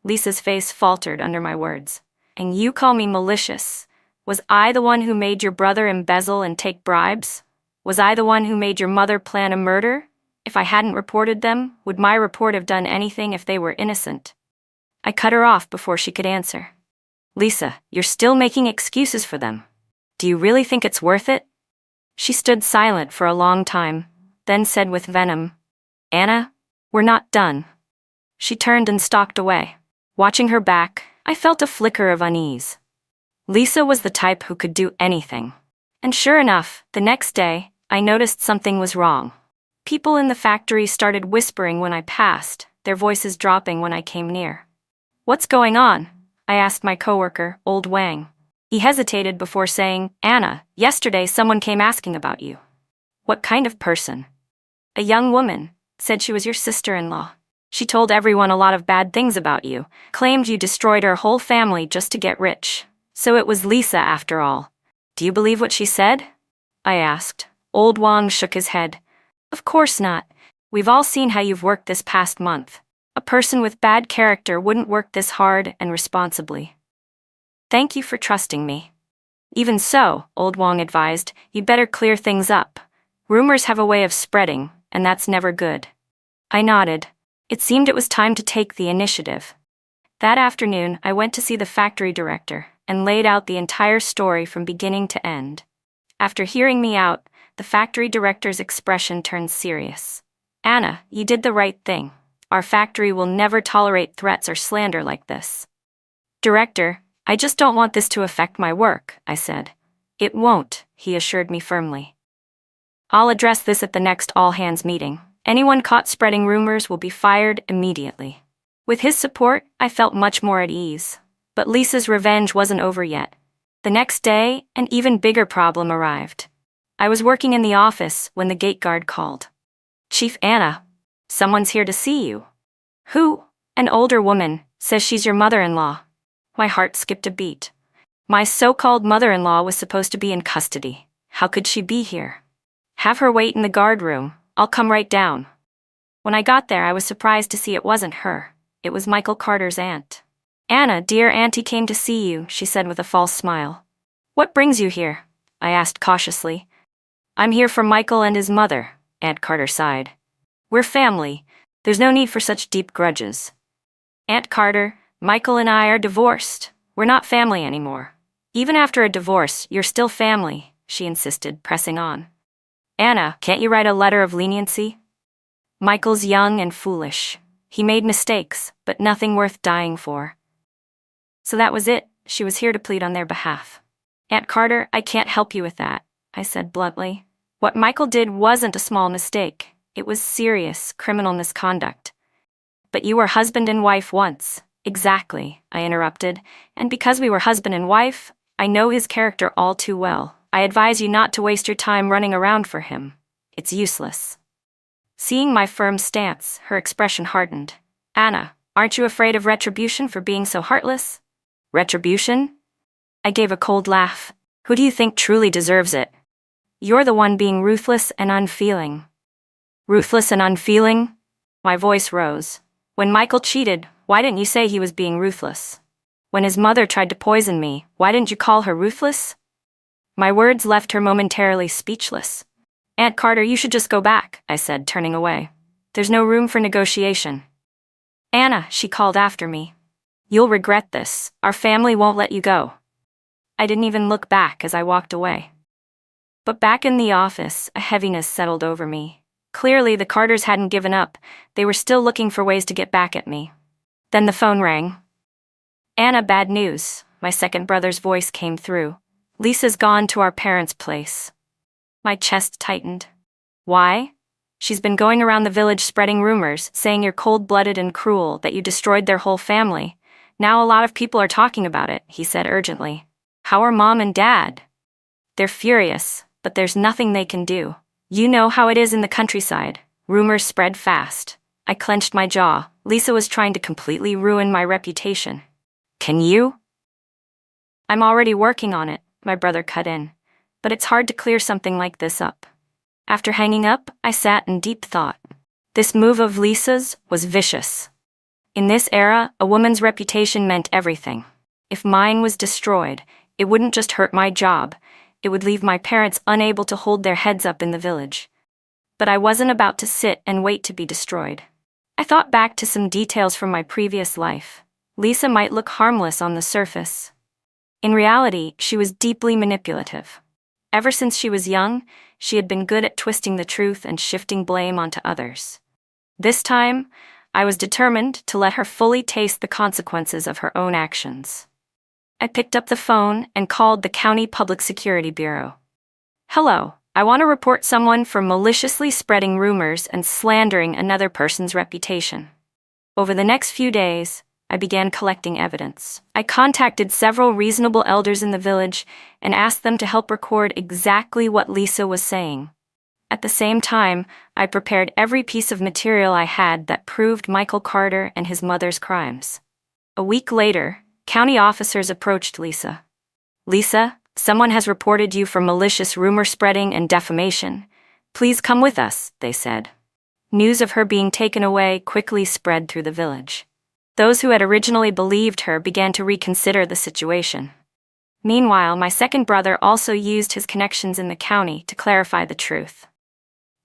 Lisa's face faltered under my words. And you call me malicious? Was I the one who made your brother embezzle and take bribes? Was I the one who made your mother plan a murder? If I hadn't reported them, would my report have done anything if they were innocent? I cut her off before she could answer. Lisa, you're still making excuses for them. Do you really think it's worth it? She stood silent for a long time, then said with venom, Anna, we're not done. She turned and stalked away. Watching her back, I felt a flicker of unease. Lisa was the type who could do anything. And sure enough, the next day, I noticed something was wrong. People in the factory started whispering when I passed, their voices dropping when I came near. What's going on? I asked my coworker, Old Wang. He hesitated before saying, Anna, yesterday someone came asking about you. What kind of person? A young woman, said she was your sister-in-law. She told everyone a lot of bad things about you, claimed you destroyed her whole family just to get rich. So it was Lisa after all. Do you believe what she said? I asked. Old Wang shook his head. Of course not. We've all seen how you've worked this past month. A person with bad character wouldn't work this hard and responsibly. Thank you for trusting me. Even so, Old Wang advised, you'd better clear things up. Rumors have a way of spreading, and that's never good. I nodded. It seemed it was time to take the initiative. That afternoon, I went to see the factory director and laid out the entire story from beginning to end. After hearing me out, the factory director's expression turned serious. Anna, you did the right thing. Our factory will never tolerate threats or slander like this. Director, I just don't want this to affect my work, I said. It won't, he assured me firmly. I'll address this at the next all-hands meeting. Anyone caught spreading rumors will be fired immediately. With his support, I felt much more at ease. But Lisa's revenge wasn't over yet. The next day, an even bigger problem arrived. I was working in the office when the gate guard called. Chief Anna, someone's here to see you. Who? An older woman, says she's your mother-in-law. My heart skipped a beat. My so-called mother-in-law was supposed to be in custody. How could she be here? Have her wait in the guard room. I'll come right down. When I got there, I was surprised to see it wasn't her. It was Michael Carter's aunt. Anna, dear auntie came to see you, she said with a false smile. What brings you here? I asked cautiously. I'm here for Michael and his mother, Aunt Carter sighed. We're family. There's no need for such deep grudges. Aunt Carter, Michael and I are divorced. We're not family anymore. Even after a divorce, you're still family, she insisted, pressing on. Anna, can't you write a letter of leniency? Michael's young and foolish. He made mistakes, but nothing worth dying for. So that was it. She was here to plead on their behalf. Aunt Carter, I can't help you with that, I said bluntly. What Michael did wasn't a small mistake. It was serious, criminal misconduct. But you were husband and wife once. Exactly, I interrupted. And because we were husband and wife, I know his character all too well. I advise you not to waste your time running around for him. It's useless. Seeing my firm stance, her expression hardened. Anna, aren't you afraid of retribution for being so heartless? Retribution? I gave a cold laugh. Who do you think truly deserves it? You're the one being ruthless and unfeeling. Ruthless and unfeeling? My voice rose. When Michael cheated, why didn't you say he was being ruthless? When his mother tried to poison me, why didn't you call her ruthless? My words left her momentarily speechless. Aunt Carter, you should just go back, I said, turning away. There's no room for negotiation. Anna, she called after me. You'll regret this. Our family won't let you go. I didn't even look back as I walked away. But back in the office, a heaviness settled over me. Clearly, the Carters hadn't given up. They were still looking for ways to get back at me. Then the phone rang. Anna, bad news. My second brother's voice came through. Lisa's gone to our parents' place. My chest tightened. Why? She's been going around the village spreading rumors, saying you're cold-blooded and cruel, that you destroyed their whole family. Now a lot of people are talking about it, he said urgently. How are Mom and Dad? They're furious, but there's nothing they can do. You know how it is in the countryside. Rumors spread fast. I clenched my jaw. Lisa was trying to completely ruin my reputation. Can you? I'm already working on it, my brother cut in. But it's hard to clear something like this up. After hanging up, I sat in deep thought. This move of Lisa's was vicious. In this era, a woman's reputation meant everything. If mine was destroyed, it wouldn't just hurt my job, it would leave my parents unable to hold their heads up in the village. But I wasn't about to sit and wait to be destroyed. I thought back to some details from my previous life. Lisa might look harmless on the surface. In reality, she was deeply manipulative. Ever since she was young, she had been good at twisting the truth and shifting blame onto others. This time, I was determined to let her fully taste the consequences of her own actions. I picked up the phone and called the County Public Security Bureau. Hello, I want to report someone for maliciously spreading rumors and slandering another person's reputation. Over the next few days, I began collecting evidence. I contacted several reasonable elders in the village and asked them to help record exactly what Lisa was saying. At the same time, I prepared every piece of material I had that proved Michael Carter and his mother's crimes. A week later, county officers approached Lisa. Lisa, someone has reported you for malicious rumor spreading and defamation. Please come with us, they said. News of her being taken away quickly spread through the village. Those who had originally believed her began to reconsider the situation. Meanwhile, my second brother also used his connections in the county to clarify the truth.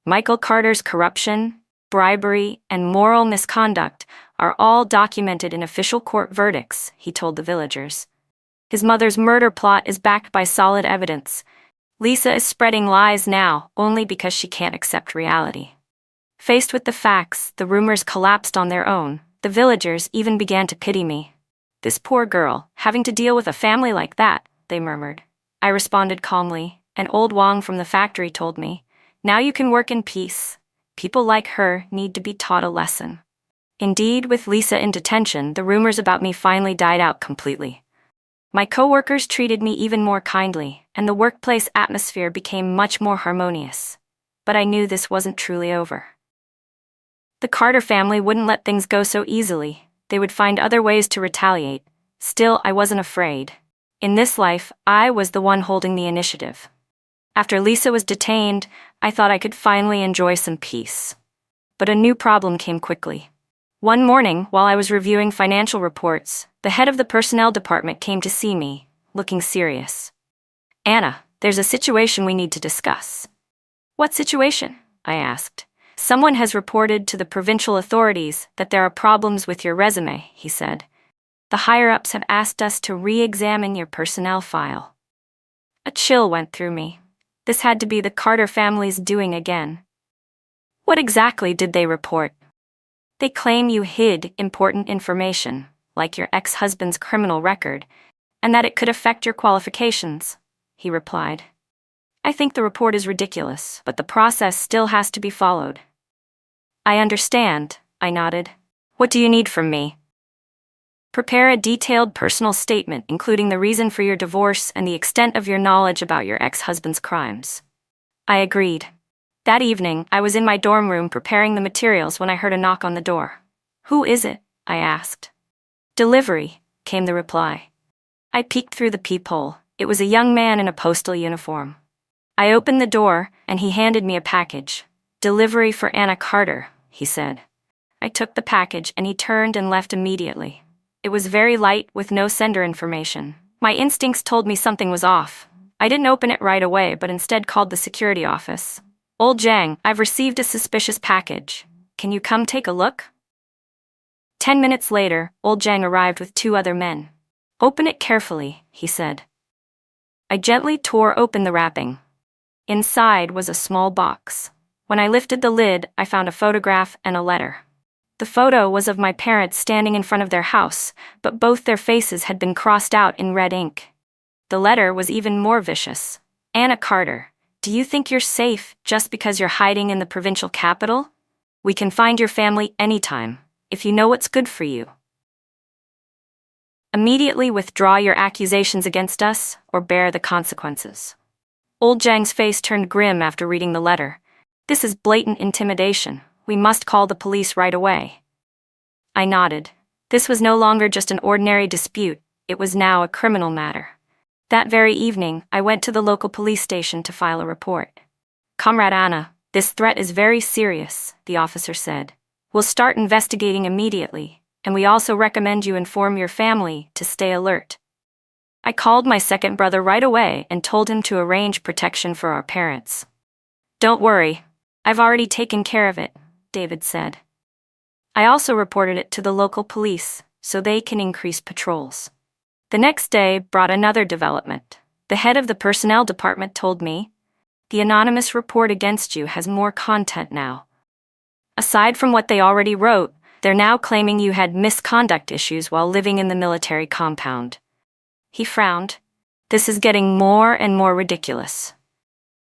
Michael Carter's corruption, bribery, and moral misconduct are all documented in official court verdicts, he told the villagers. His mother's murder plot is backed by solid evidence. Lisa is spreading lies now only because she can't accept reality. Faced with the facts, the rumors collapsed on their own. The villagers even began to pity me. This poor girl, having to deal with a family like that, they murmured. I responded calmly, and old Wang from the factory told me, now you can work in peace. People like her need to be taught a lesson. Indeed, with Lisa in detention, the rumors about me finally died out completely. My co-workers treated me even more kindly, and the workplace atmosphere became much more harmonious. But I knew this wasn't truly over. The Carter family wouldn't let things go so easily. They would find other ways to retaliate. Still, I wasn't afraid. In this life, I was the one holding the initiative. After Lisa was detained, I thought I could finally enjoy some peace. But a new problem came quickly. One morning, while I was reviewing financial reports, the head of the personnel department came to see me, looking serious. Anna, there's a situation we need to discuss. What situation? I asked. Someone has reported to the provincial authorities that there are problems with your resume, he said. The higher-ups have asked us to re-examine your personnel file. A chill went through me. This had to be the Carter family's doing again. What exactly did they report? They claim you hid important information, like your ex-husband's criminal record, and that it could affect your qualifications, he replied. I think the report is ridiculous, but the process still has to be followed. I understand, I nodded. What do you need from me? Prepare a detailed personal statement including the reason for your divorce and the extent of your knowledge about your ex-husband's crimes. I agreed. That evening, I was in my dorm room preparing the materials when I heard a knock on the door. Who is it? I asked. Delivery, came the reply. I peeked through the peephole. It was a young man in a postal uniform. I opened the door, and he handed me a package. Delivery for Anna Carter, he said. I took the package, and he turned and left immediately. It was very light, with no sender information. My instincts told me something was off, I didn't open it right away, but instead called the security office. "Old Jang, I've received a suspicious package. Can you come take a look?" 10 minutes later, Old Jang arrived with 2 other men. "Open it carefully," he said. I gently tore open the wrapping. Inside was a small box. When I lifted the lid, I found a photograph and a letter. The photo was of my parents standing in front of their house, but both their faces had been crossed out in red ink. The letter was even more vicious. "Anna Carter, do you think you're safe just because you're hiding in the provincial capital? We can find your family anytime, if you know what's good for you. Immediately withdraw your accusations against us, or bear the consequences." Old Jang's face turned grim after reading the letter. "This is blatant intimidation. We must call the police right away." I nodded. This was no longer just an ordinary dispute, it was now a criminal matter. That very evening, I went to the local police station to file a report. "Comrade Anna, this threat is very serious," the officer said. "We'll start investigating immediately, and we also recommend you inform your family to stay alert." I called my second brother right away and told him to arrange protection for our parents. "Don't worry, I've already taken care of it," David said. I also reported it to the local police, so they can increase patrols. The next day brought another development. The head of the personnel department told me, "The anonymous report against you has more content now. Aside from what they already wrote, they're now claiming you had misconduct issues while living in the military compound." He frowned. "This is getting more and more ridiculous."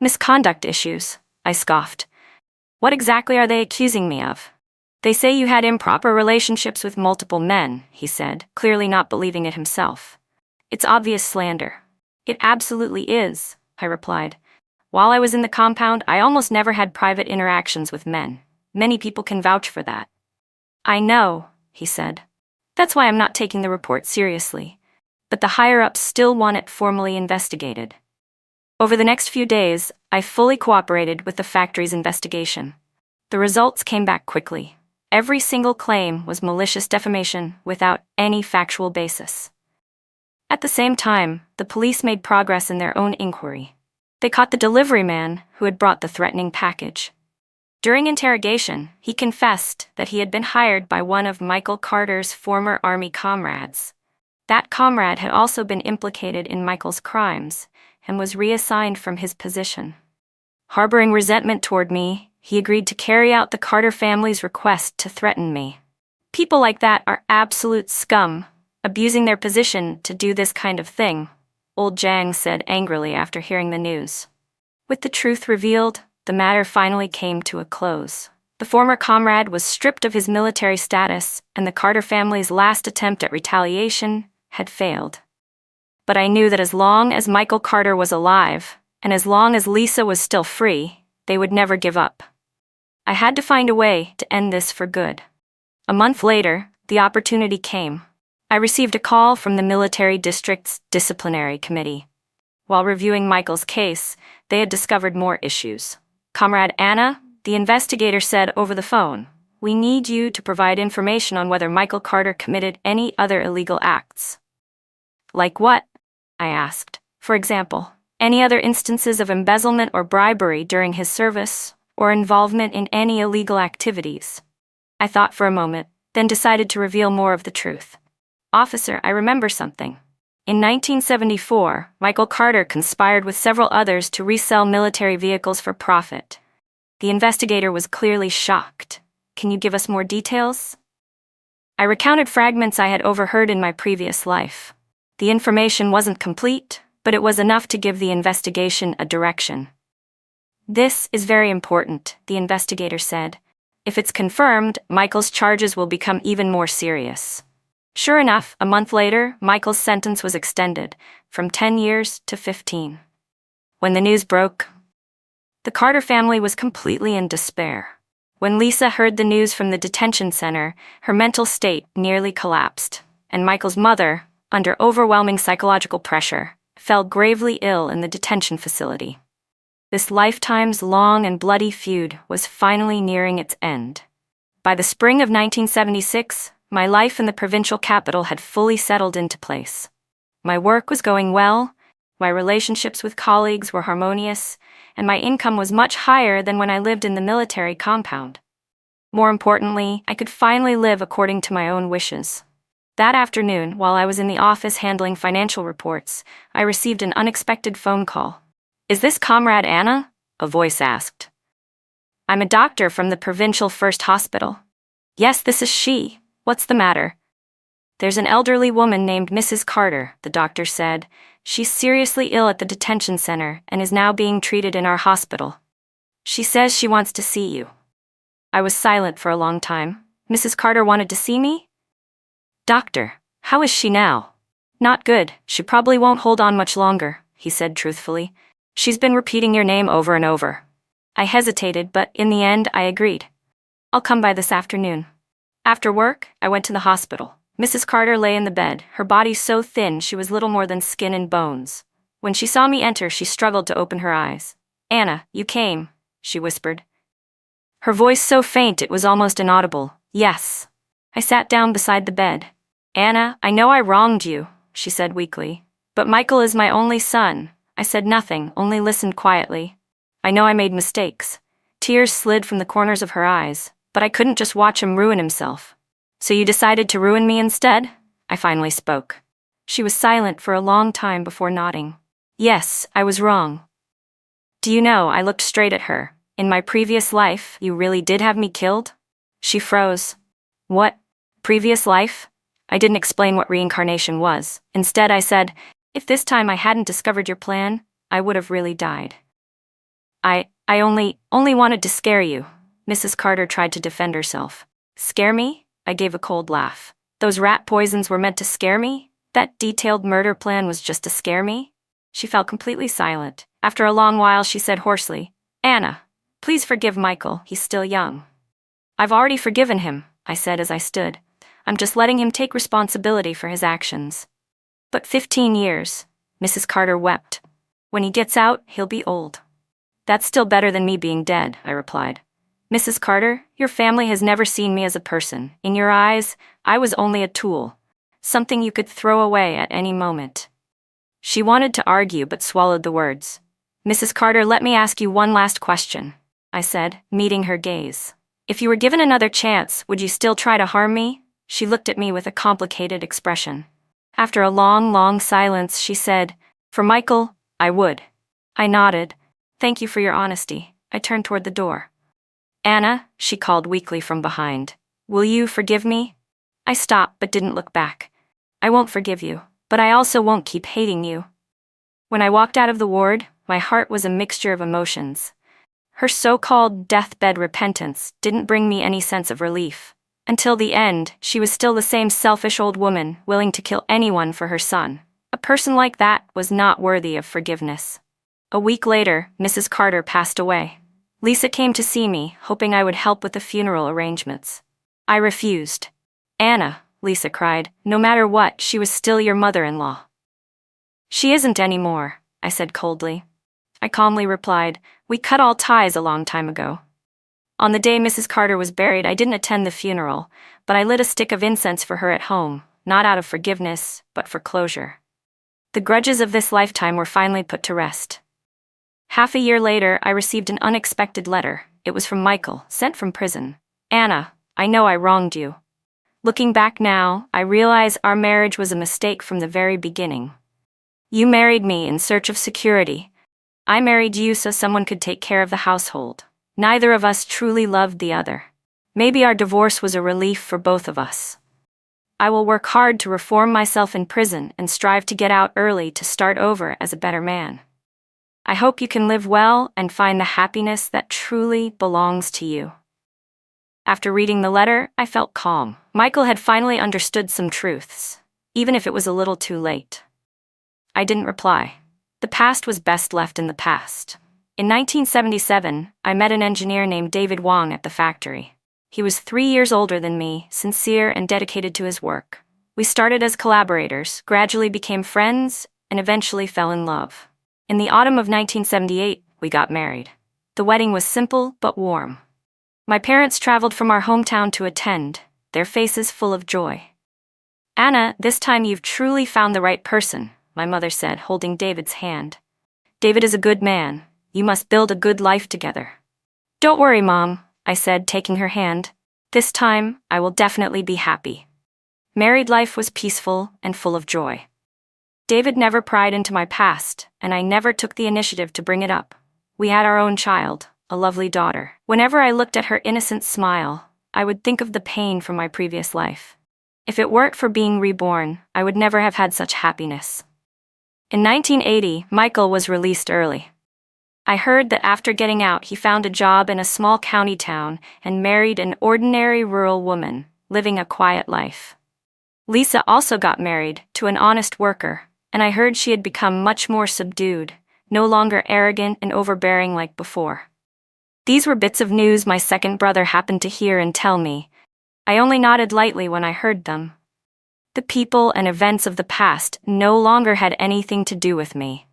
"Misconduct issues?" I scoffed. "What exactly are they accusing me of?" "They say you had improper relationships with multiple men," he said, clearly not believing it himself. "It's obvious slander." "It absolutely is," I replied. "While I was in the compound, I almost never had private interactions with men. Many people can vouch for that." "I know," he said. "That's why I'm not taking the report seriously. But the higher-ups still want it formally investigated." Over the next few days, I fully cooperated with the factory's investigation. The results came back quickly. Every single claim was malicious defamation without any factual basis. At the same time, the police made progress in their own inquiry. They caught the delivery man who had brought the threatening package. During interrogation, he confessed that he had been hired by one of Michael Carter's former Army comrades. That comrade had also been implicated in Michael's crimes and was reassigned from his position. Harboring resentment toward me, he agreed to carry out the Carter family's request to threaten me. People like that are absolute scum, abusing their position to do this kind of thing, Old Jang said angrily after hearing the news. With the truth revealed, the matter finally came to a close. The former comrade was stripped of his military status, and the Carter family's last attempt at retaliation had failed. But I knew that as long as Michael Carter was alive, and as long as Lisa was still free, they would never give up. I had to find a way to end this for good. A month later, the opportunity came. I received a call from the military district's disciplinary committee. While reviewing Michael's case, they had discovered more issues. "Comrade Anna," the investigator said over the phone, "we need you to provide information on whether Michael Carter committed any other illegal acts." "Like what?" I asked. "For example, any other instances of embezzlement or bribery during his service, or involvement in any illegal activities?" I thought for a moment, then decided to reveal more of the truth. "Officer, I remember something. In 1974, Michael Carter conspired with several others to resell military vehicles for profit." The investigator was clearly shocked. "Can you give us more details?" I recounted fragments I had overheard in my previous life. The information wasn't complete, but it was enough to give the investigation a direction. "This is very important," the investigator said. "If it's confirmed, Michael's charges will become even more serious." Sure enough, a month later, Michael's sentence was extended, from 10 years to 15. When the news broke, the Carter family was completely in despair. When Lisa heard the news from the detention center, her mental state nearly collapsed, and Michael's mother, under overwhelming psychological pressure, fell gravely ill in the detention facility. This lifetime's long and bloody feud was finally nearing its end. By the spring of 1976, my life in the provincial capital had fully settled into place. My work was going well, My relationships with colleagues were harmonious, and my income was much higher than when I lived in the military compound. More importantly, I could finally live according to my own wishes. That afternoon, while I was in the office handling financial reports, I received an unexpected phone call. "Is this Comrade Anna?" a voice asked. "I'm a doctor from the provincial first hospital." "Yes, this is she. What's the matter?" "There's an elderly woman named Mrs. Carter," the doctor said. "She's seriously ill at the detention center and is now being treated in our hospital. She says she wants to see you." I was silent for a long time. Mrs. Carter wanted to see me? "Doctor, how is she now?" "Not good. She probably won't hold on much longer," he said truthfully. "She's been repeating your name over and over." I hesitated, but in the end I agreed. "I'll come by this afternoon." After work, I went to the hospital. Mrs. Carter lay in the bed, her body so thin she was little more than skin and bones. When she saw me enter, she struggled to open her eyes. "Anna, you came," she whispered. Her voice so faint it was almost inaudible. "Yes." I sat down beside the bed. "Anna, I know I wronged you," she said weakly. "But Michael is my only son." I said nothing, only listened quietly. I know I made mistakes. Tears slid from the corners of her eyes, but I couldn't just watch him ruin himself. "So you decided to ruin me instead?" I finally spoke. She was silent for a long time before nodding. "Yes, I was wrong." "Do you know," I looked straight at her, "in my previous life, you really did have me killed?" She froze. "What? Previous life?" I didn't explain what reincarnation was. Instead, I said, "If this time I hadn't discovered your plan, I would have really died." I only wanted to scare you." Mrs. Carter tried to defend herself. "Scare me?" I gave a cold laugh. "Those rat poisons were meant to scare me? That detailed murder plan was just to scare me?" She fell completely silent. After a long while she said hoarsely, "Anna, please forgive Michael, he's still young." "I've already forgiven him," I said as I stood. "I'm just letting him take responsibility for his actions." "But 15 years, Mrs. Carter wept. "When he gets out, he'll be old." "That's still better than me being dead," I replied. "Mrs. Carter, your family has never seen me as a person. In your eyes, I was only a tool, something you could throw away at any moment." She wanted to argue but swallowed the words. "Mrs. Carter, let me ask you one last question," I said, meeting her gaze. "If you were given another chance, would you still try to harm me?" She looked at me with a complicated expression. After a long silence, she said, "For Michael, I would." I nodded. "Thank you for your honesty." I turned toward the door. "Anna," she called weakly from behind. "Will you forgive me?" I stopped but didn't look back. "I won't forgive you, but I also won't keep hating you." When I walked out of the ward, my heart was a mixture of emotions. Her so-called deathbed repentance didn't bring me any sense of relief. Until the end, she was still the same selfish old woman, willing to kill anyone for her son. A person like that was not worthy of forgiveness. A week later, Mrs. Carter passed away. Lisa came to see me, hoping I would help with the funeral arrangements. I refused. "Anna," Lisa cried, "no matter what, she was still your mother-in-law." "She isn't anymore," I said coldly. I calmly replied, "We cut all ties a long time ago." On the day Mrs. Carter was buried, I didn't attend the funeral, but I lit a stick of incense for her at home, not out of forgiveness, but for closure. The grudges of this lifetime were finally put to rest. Half a year later, I received an unexpected letter. It was from Michael, sent from prison. "Anna, I know I wronged you. Looking back now, I realize our marriage was a mistake from the very beginning. You married me in search of security. I married you so someone could take care of the household. Neither of us truly loved the other. Maybe our divorce was a relief for both of us. I will work hard to reform myself in prison and strive to get out early to start over as a better man. I hope you can live well and find the happiness that truly belongs to you." After reading the letter, I felt calm. Michael had finally understood some truths, even if it was a little too late. I didn't reply. The past was best left in the past. In 1977, I met an engineer named David Wong at the factory. He was 3 years older than me, sincere and dedicated to his work. We started as collaborators, gradually became friends, and eventually fell in love. In the autumn of 1978, we got married. The wedding was simple but warm. My parents traveled from our hometown to attend, their faces full of joy. "Anna, this time you've truly found the right person," my mother said, holding David's hand. David is a good man. You must build a good life together. Don't worry, Mom, I said, taking her hand. This time, I will definitely be happy. Married life was peaceful and full of joy. David never pried into my past, and I never took the initiative to bring it up. We had our own child, a lovely daughter. Whenever I looked at her innocent smile, I would think of the pain from my previous life. If it weren't for being reborn, I would never have had such happiness. In 1980, Michael was released early. I heard that after getting out, he found a job in a small county town and married an ordinary rural woman, living a quiet life. Lisa also got married to an honest worker, and I heard she had become much more subdued, no longer arrogant and overbearing like before. These were bits of news my second brother happened to hear and tell me. I only nodded lightly when I heard them. The people and events of the past no longer had anything to do with me.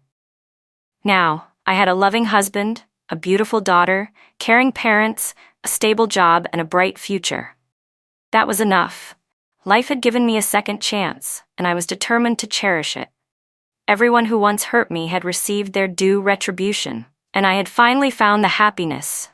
Now, I had a loving husband, a beautiful daughter, caring parents, a stable job, and a bright future. That was enough. Life had given me a second chance, and I was determined to cherish it. Everyone who once hurt me had received their due retribution, and I had finally found the happiness